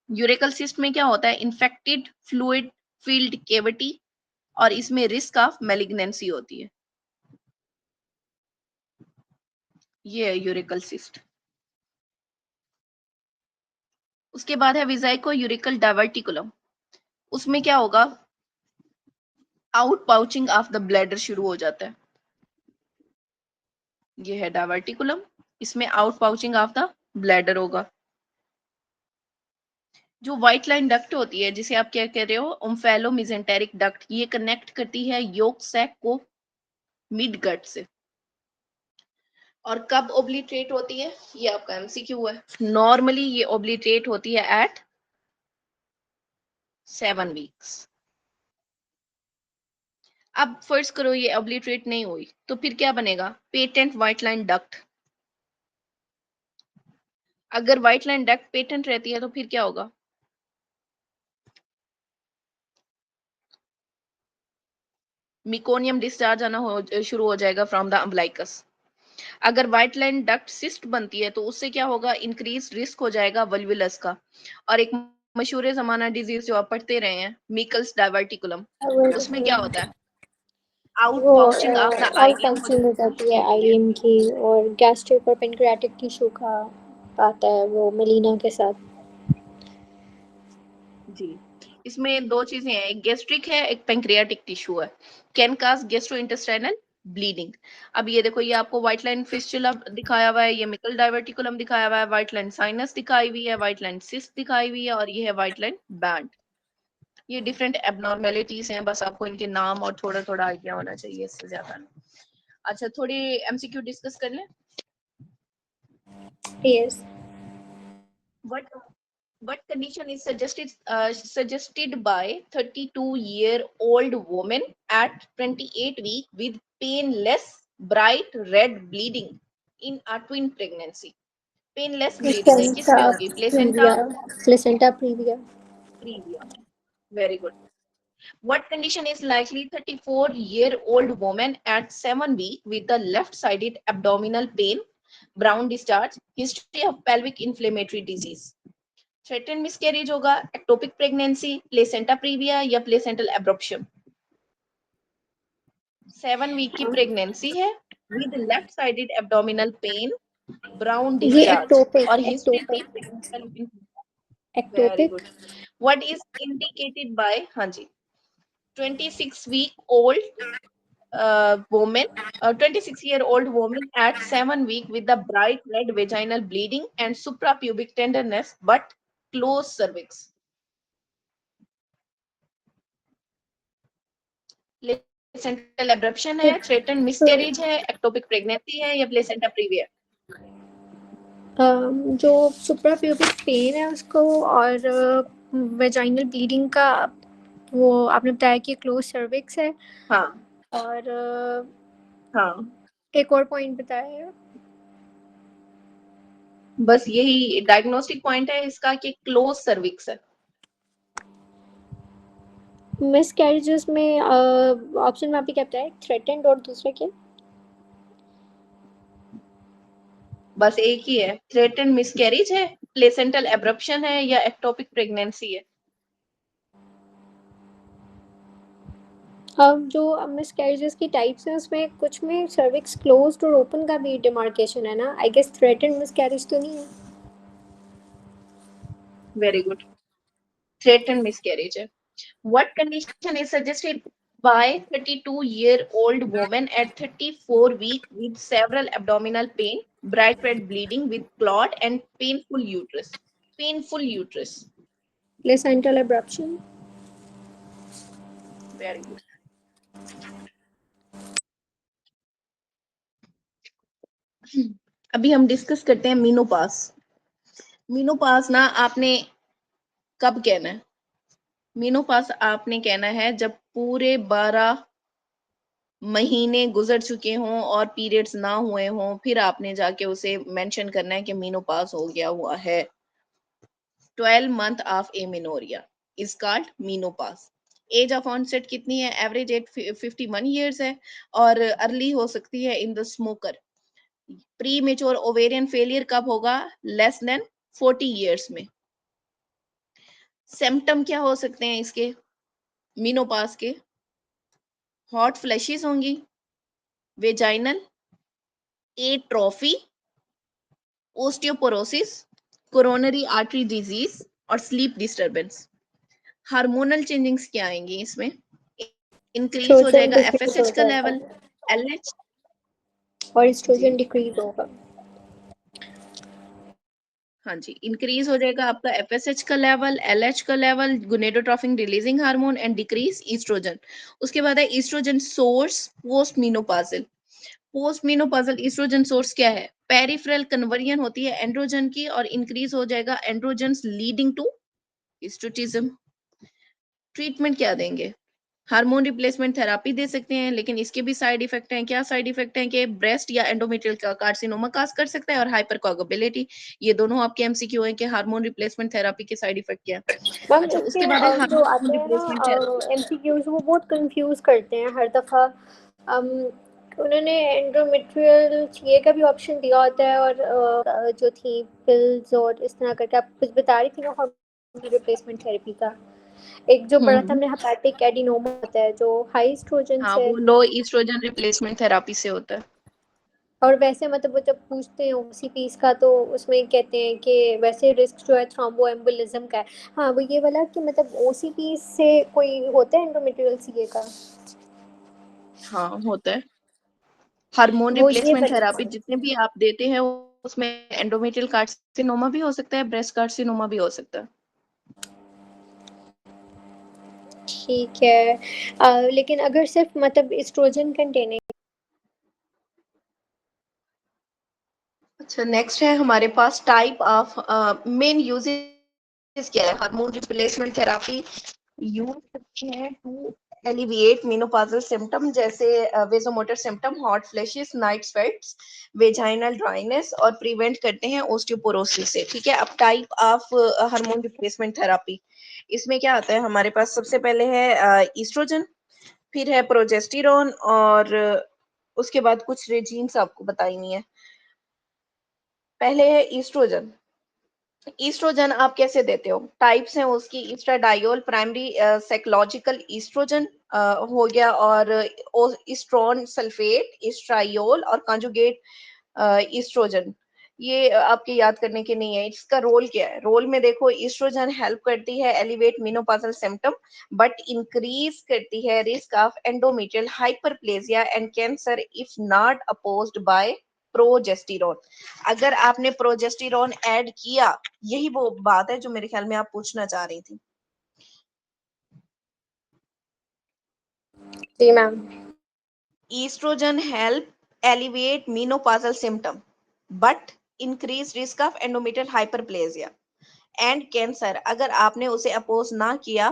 यूरेकल सिस्ट में क्या होता है? इन्फेक्टेड फ्लूइड फील्ड केविटी और इसमें रिस्क ऑफ मेलिग्नेंसी होती है। ये है यूरेकल सिस्ट। उसके बाद है विजाइको यूरिकल डाइवर्टिकुलम। उसमें क्या होगा? Out pouching of the bladder शुरू हो जाता है। ये है डाइवर्टिकुलम, इसमें out pouching of the bladder होगा। जो व्हाइट लाइन डक्ट होती है जिसे आप क्या कह रहे हो? ओम्फेलो मिजेंटेरिक डक्ट, ये कनेक्ट करती है योक सैक को मिड गट से। और कब ओब्लिटरेट होती है, ये आपका एमसीक्यू है। नॉर्मली ये ओब्लिटरेट होती है एट 7 वीक्स। अब फर्स्ट करो ये ओब्लिटरेट नहीं हुई तो फिर क्या बनेगा, पेटेंट व्हाइट लाइन डक्ट। अगर व्हाइट लाइन डक्ट पेटेंट रहती है तो फिर क्या होगा, मिकोनियम डिस्चार्ज आना शुरू हो जाएगा फ्रॉम द अम्बलाइकस। अगर व्हाइट लाइन डक्ट सिस्ट बनती है तो उससे क्या होगा, इंक्रीज रिस्क हो जाएगा वल्वुलस का। और एक मशहूर जमाना डिजीज जो आप पढ़ते रहे हैं, मिकल्स डाइवर्टिकुलम, उसमें क्या होता है, आउट वो pouching of the out ileum हो फंक्शन हो जाती है आईएम की, और गैस्ट्रिक और पेनक्रियाटिक टिश्यू का आता है वो मेलिना के साथ। जी। इसमें दो चीजें हैं, एक गैस्ट्रिक है एक पेंक्रियाटिक टिश्यू है, कैन काज गैस्ट्रोइंटेस्टाइनल ब्लीडिंग। अब ये देखो, ये आपको व्हाइट लाइन फिस्टुला दिखाया हुआ है, ये मिकल डाइवर्टिकुलम दिखाया हुआ है, व्हाइट लाइन साइनस दिखाई हुई है, व्हाइट लाइन सिस्ट दिखाई हुई है, और ये है व्हाइट लाइन बैंड। ये डिफरेंट एबनॉर्मेलिटीज हैं, बस आपको इनके नाम और थोड़ा थोड़ा आइडिया होना चाहिए, इससे ज्यादा नहीं। अच्छा, थोड़ी एमसीक्यू डिस्कस कर लें। Yes. What what condition is suggested by 32-year-old woman at 28 week with painless bright red bleeding in a twin pregnancy? Painless bleeding है, किस प्लेसेंटा में होगी, placenta previa, placenta previa. Previa में। Very good. What condition is likely 34-year-old woman at 7 week with the left-sided abdominal pain, brown discharge, history of pelvic inflammatory disease? Threaten miscarriage होगा, ectopic pregnancy, placenta praevia या placental abruption. 7 week की pregnancy है with left sided abdominal pain, brown ये discharge ectopic और history थी ectopic pelvic. Very ectopic. Good. What is indicated by, हाँ जी, 26 week old woman, 26-year-old woman at 7 week with the bright red vaginal bleeding and suprapubic tenderness but closed cervix. Placental abruption है, threaten miscarriage है, ectopic pregnancy है या placenta previa? जो suprapubic pen है उसको, और वेजाइनल ब्लीडिंग का वो आपने बताया कि क्लोज सर्विक्स है। हाँ और हाँ, एक और पॉइंट बताया है। बस यही डायग्नोस्टिक पॉइंट है इसका कि क्लोज सर्विक्स है। मिस कैरेजेस में ऑप्शन में आपने क्या बताया, थ्रेटेंड और दूसरा क्या? बस एक ही है, थ्रेटन मिसकैरेज है, प्लेसेंटल एब्रप्शन है या एक्टोपिक प्रेगनेंसी है। अब जो मिस कैरेजेस की टाइप्स हैं उसमें कुछ में सर्विक्स क्लोज्ड और ओपन का भी डिमार्केशन है ना, I guess threatened miscarriage तो नहीं है। वेरी गुड, थ्रेटन मिसकैरेज है। What condition is suggested by 32-year-old woman at 34 week with several abdominal pain, bright red bleeding with clot and painful uterus? Painful uterus. Placental abruption. Very good. अभी हम discuss करते हैं मीनोपास। मीनोपास ना आपने कब कहना है, मीनोपास आपने कहना है जब पूरे 12 महीने गुजर चुके हों और पीरियड्स ना हुए हों, फिर आपने जाके उसे मेंशन करना है कि मीनोपास हो गया हुआ है। 12 month of amenorrhea is called menopause. Age of onset कितनी है, एवरेज एज 51 ईयर्स है, और अर्ली हो सकती है in the smoker. Pre mature ovarian failure कब होगा, लेस देन 40 ईयर्स में। सिम्टम क्या हो सकते हैं इसके, मीनोपास के, हॉट फ्लैशेस होंगी, vaginal atrophy, osteoporosis, coronary artery disease और स्लीप डिस्टरबेंस। हार्मोनल चेंजिंग्स क्या आएंगी इसमें, इंक्रीज हो एस्ट्रोजन जाएगा डिक्रीज हो एफएसएच का जाएगा लेवल, एलएच। और जी, एस्ट्रोजन डिक्रीज होगा। हाँ जी, इंक्रीज हो जाएगा आपका एफएसएच का लेवल, एलएच का level, gonadotropin releasing hormone and decrease oestrogen. उसके बाद है oestrogen source post menopausal. Post menopausal oestrogen source क्या है? पेरिफेरल कन्वर्जन होती है एंड्रोजन की और इंक्रीज हो जाएगा एंड्रोजन्स लीडिंग टू हिस्टोटिज्म। ट्रीटमेंट क्या देंगे? हार्मोन रिप्लेसमेंट थेरेपी दे सकते हैं, लेकिन इसके भी साइड इफेक्ट हैं। क्या साइड इफेक्ट हैं? कि ब्रेस्ट या एंडोमेट्रियल का कार्सिनोमा काज कर सकता है और हाइपरकोगुलेबिलिटी। ये दोनों आपके एमसीक्यू हैं कि हार्मोन रिप्लेसमेंट थेरेपी के साइड इफेक्ट क्या है। मैम अच्छा, इसके उसके बाद है जो हार्मोन आते हैं ना रिप्लेसमेंट थेरेपी। एमसीक्यूज, वो बहुत कंफ्यूज करते हैं हर दफ़ा। अम, उन्होंने एंडोमेट्रियल चाहिए का भी ऑप्शन दिया होता है, और जो थी पिल्स और इस तरह करके आप कुछ बता रही थी ना हार्मोन रिप्लेसमेंट थेरेपी का। एक जो पढ़ा था हम्म। हमने, हेपेटिक एडिनोमा होता है जो हाई एस्ट्रोजन हाँ, से। वो लो ईस्ट्रोजन रिप्लेसमेंट थेरेपी से होता है। और वैसे मतलब वो जब पूछते हैं ओसीपीज का, तो उसमें कहते हैं कि वैसे रिस्क जो है थ्रोम्बोएम्बोलिज्म का है। हाँ, वो ये वाला कि मतलब ओसीपीज से कोई होता है एंडोमेट्रियल सीए का। हाँ, होता है। हार्मोन वो ये रिप्लेसमेंट वाला। थेरेपी जितने भी आप देते हैं, उसमें एंडोमेट्रियल कार्सिनोमा भी हो सकता है, ब्रेस्ट कार्सिनोमा भी हो सकता है। ठीक है। लेकिन अगर सिर्फ मतलब एस्ट्रोजन कंटेनिंग। अच्छा, नेक्स्ट है हमारे पास टाइप ऑफ मेन यूजेस क्या है। हार्मोन रिप्लेसमेंट थेरेपी यूज करते हैं टू एलिविएट मेनोपॉजल सिम्टम, जैसे vasomotor symptom, hot flashes, night sweats, vaginal dryness, और प्रिवेंट करते हैं ओस्टियोपोरोसिस से। ठीक है, अब type of hormone replacement therapy, इसमें क्या आता है हमारे पास? सबसे पहले है ईस्ट्रोजन, फिर है प्रोजेस्टेरोन, और उसके बाद कुछ रेजीम्स आपको बताई है। पहले है ईस्ट्रोजन। ईस्ट्रोजन आप कैसे देते हो? टाइप्स हैं उसकी, ईस्ट्राडायोल प्राइमरी साइकोलॉजिकल ईस्ट्रोजन हो गया, और ईस्ट्रोन सल्फेट, ईस्ट्रायोल, और कंजुगेट ईस्ट्रोजन। ये आपके याद करने के नहीं है। इसका रोल क्या है? रोल में देखो, ईस्ट्रोजन हेल्प करती है elevate menopausal symptom, but increase करती है risk of endometrial hyperplasia and cancer if not opposed by progesterone. अगर आपने प्रोजेस्टेरोन ऐड किया, यही वो बात है जो मेरे ख्याल में आप पूछना चाह रही थी। जी ma'am. Estrogen help alleviate menopausal symptom, but increase risk of endometrial hyperplasia and cancer अगर आपने उसे अपोज ना किया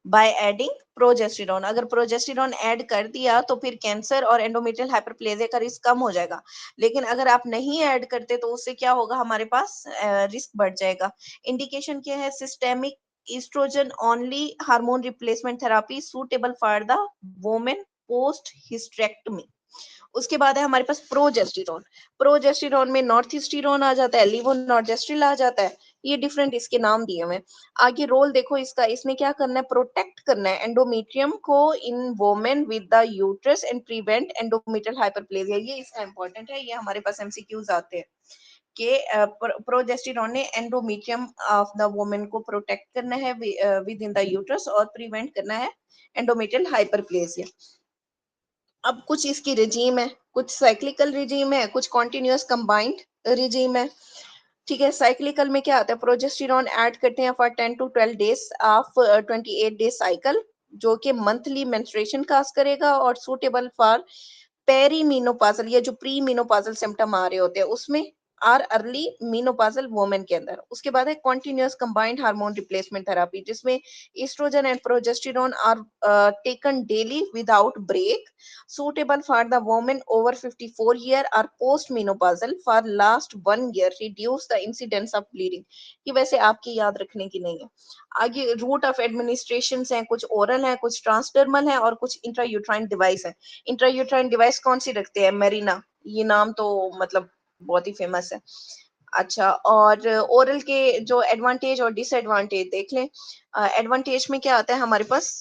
बाय एडिंग प्रोजेस्टेरोन। अगर प्रोजेस्टेरोन ऐड कर दिया तो फिर कैंसर और एंडोमेट्रियल हाइपरप्लेजिया का रिस्क कम हो जाएगा, लेकिन अगर आप नहीं ऐड करते तो उससे क्या होगा? हमारे पास रिस्क बढ़ जाएगा। इंडिकेशन क्या है? Systemic oestrogen only hormone replacement therapy suitable for the women post hysterectomy. उसके बाद है हमारे पास प्रोजेस्टेरोन। प्रोजेस्टेरोन में नॉर्थिस्टेरोन आ जाता है, लीवोनॉर्जेस्ट्रिल आ जाता है। ये डिफरेंट इसके नाम दिए हुए हैं। आगे रोल देखो इसका, इसमें क्या करना है? प्रोटेक्ट करना है एंडोमेट्रियम को in women with the uterus and prevent endometrial hyperplasia. ये इसका इंपॉर्टेंट है, ये हमारे पास एमसीक्यूज आते हैं कि प्रोजेस्टेरोन ने एंडोमेट्रियम ऑफ द वोमेन को प्रोटेक्ट करना है विद इन द यूट्रस और प्रिवेंट करना है एंडोमेट्रियल हाइपरप्लेजिया। अब कुछ इसकी रिजीम है, कुछ साइक्लिकल रिजीम है, कुछ कॉन्टिन्यूअस कंबाइंड रिजीम है। ठीक है, साइक्लिकल में क्या आता है? प्रोजेस्टेरोन ऐड करते हैं for 10 to 12 days of 28 days cycle, जो कि मंथली मेंस्ट्रुएशन काज करेगा और सूटेबल फॉर पेरी मीनोपाजल, या जो प्री मीनोपाजल सिम्टम आ रहे होते हैं उसमें, आर अर्ली मीनोपाजल वोमेन के अंदर। उसके बाद है continuous combined hormone replacement therapy, जिसमें oestrogen and progesterone are taken daily without break, suitable for the women over 54 year or post menopausal for last 1 year, reduce the incidence of bleeding। ये वैसे आपकी याद रखने की नहीं है। आगे रूट ऑफ एडमिनिस्ट्रेशन हैं, कुछ ओरल है, कुछ ट्रांसडर्मल है, और कुछ इंट्रायूट्राइन डिवाइस है। इंट्रायूट्राइन डिवाइस कौन सी रखते हैं? मेरिना, ये नाम तो मतलब बहुत ही फेमस है। अच्छा, और ओरल के जो एडवांटेज और डिसएडवांटेज देख लें। एडवांटेज में क्या आता है हमारे पास?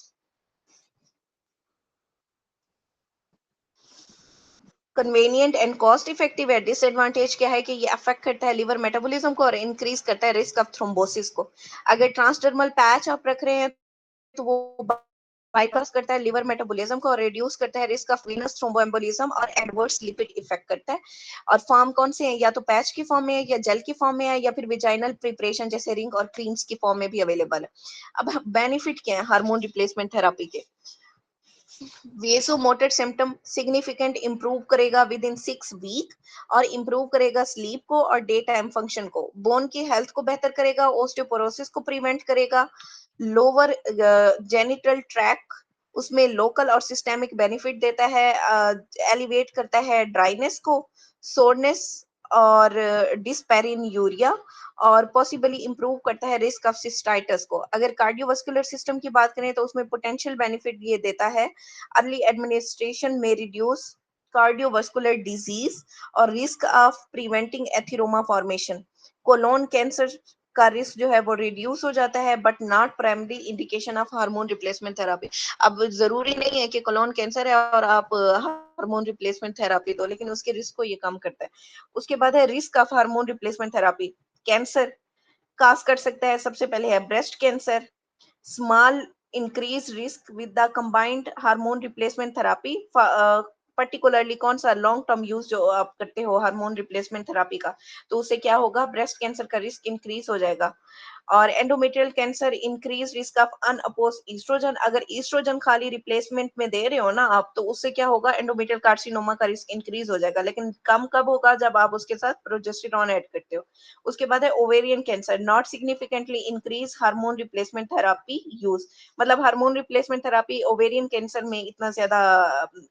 कन्वीनियंट एंड कॉस्ट इफेक्टिव है। डिसएडवांटेज क्या है? कि ये अफेक्ट करता है लिवर मेटाबॉलिज्म को और इंक्रीज करता है रिस्क ऑफ थ्रोम्बोसिस को। अगर ट्रांसडर्मल पैच आप रख रहे हैं तो वो बाईपास करता है लिवर मेटाबॉलिज्म को और रिड्यूस करता है रिस्क ऑफ वीनस थ्रोम्बोएम्बोलिज्म और एडवर्स लिपिड इफेक्ट करता है। और फॉर्म कौन से हैं? या तो पैच की फॉर्म में है, या जेल की फॉर्म में है, या फिर विजाइनल प्रिपरेशन जैसे रिंग और क्रीम्स की फॉर्म में भी अवेलेबल है। अब बेनिफिट क्या है हार्मोन रिप्लेसमेंट थेरेपी के? वेसोमोटर सिम्पटम सिग्निफिकेंट इंप्रूव करेगा विद इन 6 वीक और इंप्रूव करेगा स्लीप को और डे टाइम फंक्शन को, बोन की हेल्थ को बेहतर करेगा, ओस्टियोपोरोसिस को प्रिवेंट करेगा, लोअर जेनिटल ट्रैक उसमें लोकल और सिस्टेमिक बेनिफिट देता है, एलिवेट करता है ड्राइनेस को, सोरनेस और डिस्पेरिन्यूरिया, और पॉसिबली इंप्रूव करता है रिस्क ऑफ सिस्टाइटिस को। अगर कार्डियोवास्कुलर सिस्टम की बात करें तो उसमें पोटेंशियल बेनिफिट ये देता है, अर्ली एडमिनिस्ट्रेशन में रिड्यूस कार्डियोवास्कुलर डिजीज और risk of preventing atheroma formation, colon cancer का रिस्क जो है वो रिड्यूस हो जाता है, but not primary indication of hormone replacement therapy. अब जरूरी नहीं है कि कोलोन कैंसर है और आप हार्मोन रिप्लेसमेंट थेरेपी दो, लेकिन उसके रिस्क को ये कम करता है। उसके बाद है risk of hormone replacement therapy, cancer काज कर सकता है। सबसे पहले है breast cancer, small increase risk with the combined hormone replacement therapy, particularly कौन सा लॉन्ग टर्म यूज जो आप करते हो हार्मोन रिप्लेसमेंट थेरेपी का, तो उससे क्या होगा, ब्रेस्ट कैंसर का रिस्क इंक्रीज हो जाएगा। और endometrial cancer increase risk of unopposed oestrogen, अगर ईस्ट्रोजन खाली रिप्लेसमेंट में दे रहे हो ना आप, तो उससे क्या होगा, एंडोमेट्रियल कार्सिनोमा का रिस्क इंक्रीज हो जाएगा, लेकिन कम कब होगा, जब आप उसके साथ प्रोजेस्टेरॉन ऐड करते हो। उसके बाद है ovarian cancer, not significantly increase hormone replacement therapy use, मतलब hormone replacement therapy ovarian cancer में इतना ज्यादा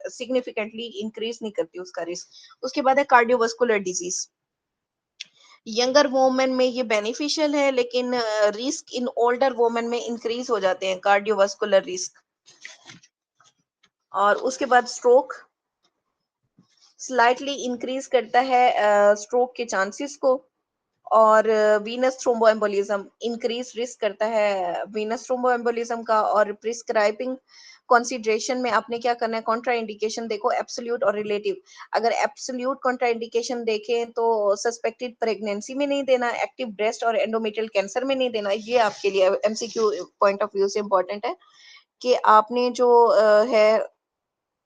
सिग्निफिकेंटली इंक्रीज नहीं करती उसका रिस्क। उसके बाद है कार्डियोवास्कुलर डिजीज, यंगर वोमेन में ये बेनिफिशियल है, लेकिन रिस्क इन ओल्डर वोमेन में इंक्रीज हो जाते हैं कार्डियोवास्कुलर रिस्क। और उसके बाद स्ट्रोक स्लाइटली इंक्रीज करता है स्ट्रोक के चांसेस को, और वीनस थ्रोम्बोएम्बोलिज्म इंक्रीज रिस्क करता है वीनस थ्रोम्बोएम्बोलिज्म का। और प्रिस्क्राइबिंग कंसीडरेशन में आपने क्या करना है, कॉन्ट्रा इंडिकेशन देखो, एब्सोल्यूट और रिलेटिव। अगर एब्सोल्यूट कॉन्ट्रा इंडिकेशन देखें तो सस्पेक्टेड प्रेगनेंसी में नहीं देना, एक्टिव ब्रेस्ट और एंडोमेट्रियल कैंसर में नहीं देना। ये आपके लिए एमसीक्यू पॉइंट ऑफ व्यू से इंपॉर्टेंट है कि आपने जो है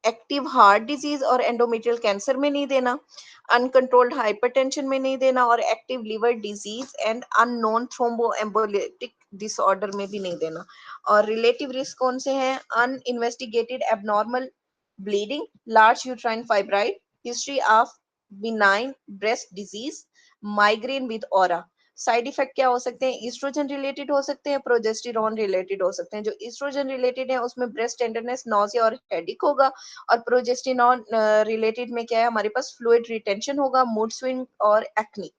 एक्टिव हार्ट डिजीज और एंडोमेट्रियल कैंसर में नहीं देना, अनकंट्रोल्ड हाइपरटेंशन में नहीं देना, और active liver disease and unknown thromboembolic disorder में भी नहीं देना। और रिलेटिव रिस्क कौन से हैं, uninvestigated abnormal bleeding, large uterine fibroid, history of benign breast disease, migraine with aura. Side effect क्या हो सकते हैं, ईस्ट्रोजन रिलेटेड हो सकते हैं, प्रोजेस्टेरॉन रिलेटेड हो सकते हैं। जो ईस्ट्रोजन रिलेटेड है उसमें ब्रेस्ट टेंडरनेस, नॉसिया और हेडिक होगा, और प्रोजेस्टेरॉन रिलेटेड में क्या है, हमारे पास फ्लूइड रिटेंशन होगा, मूड स्विंग और एक्नी।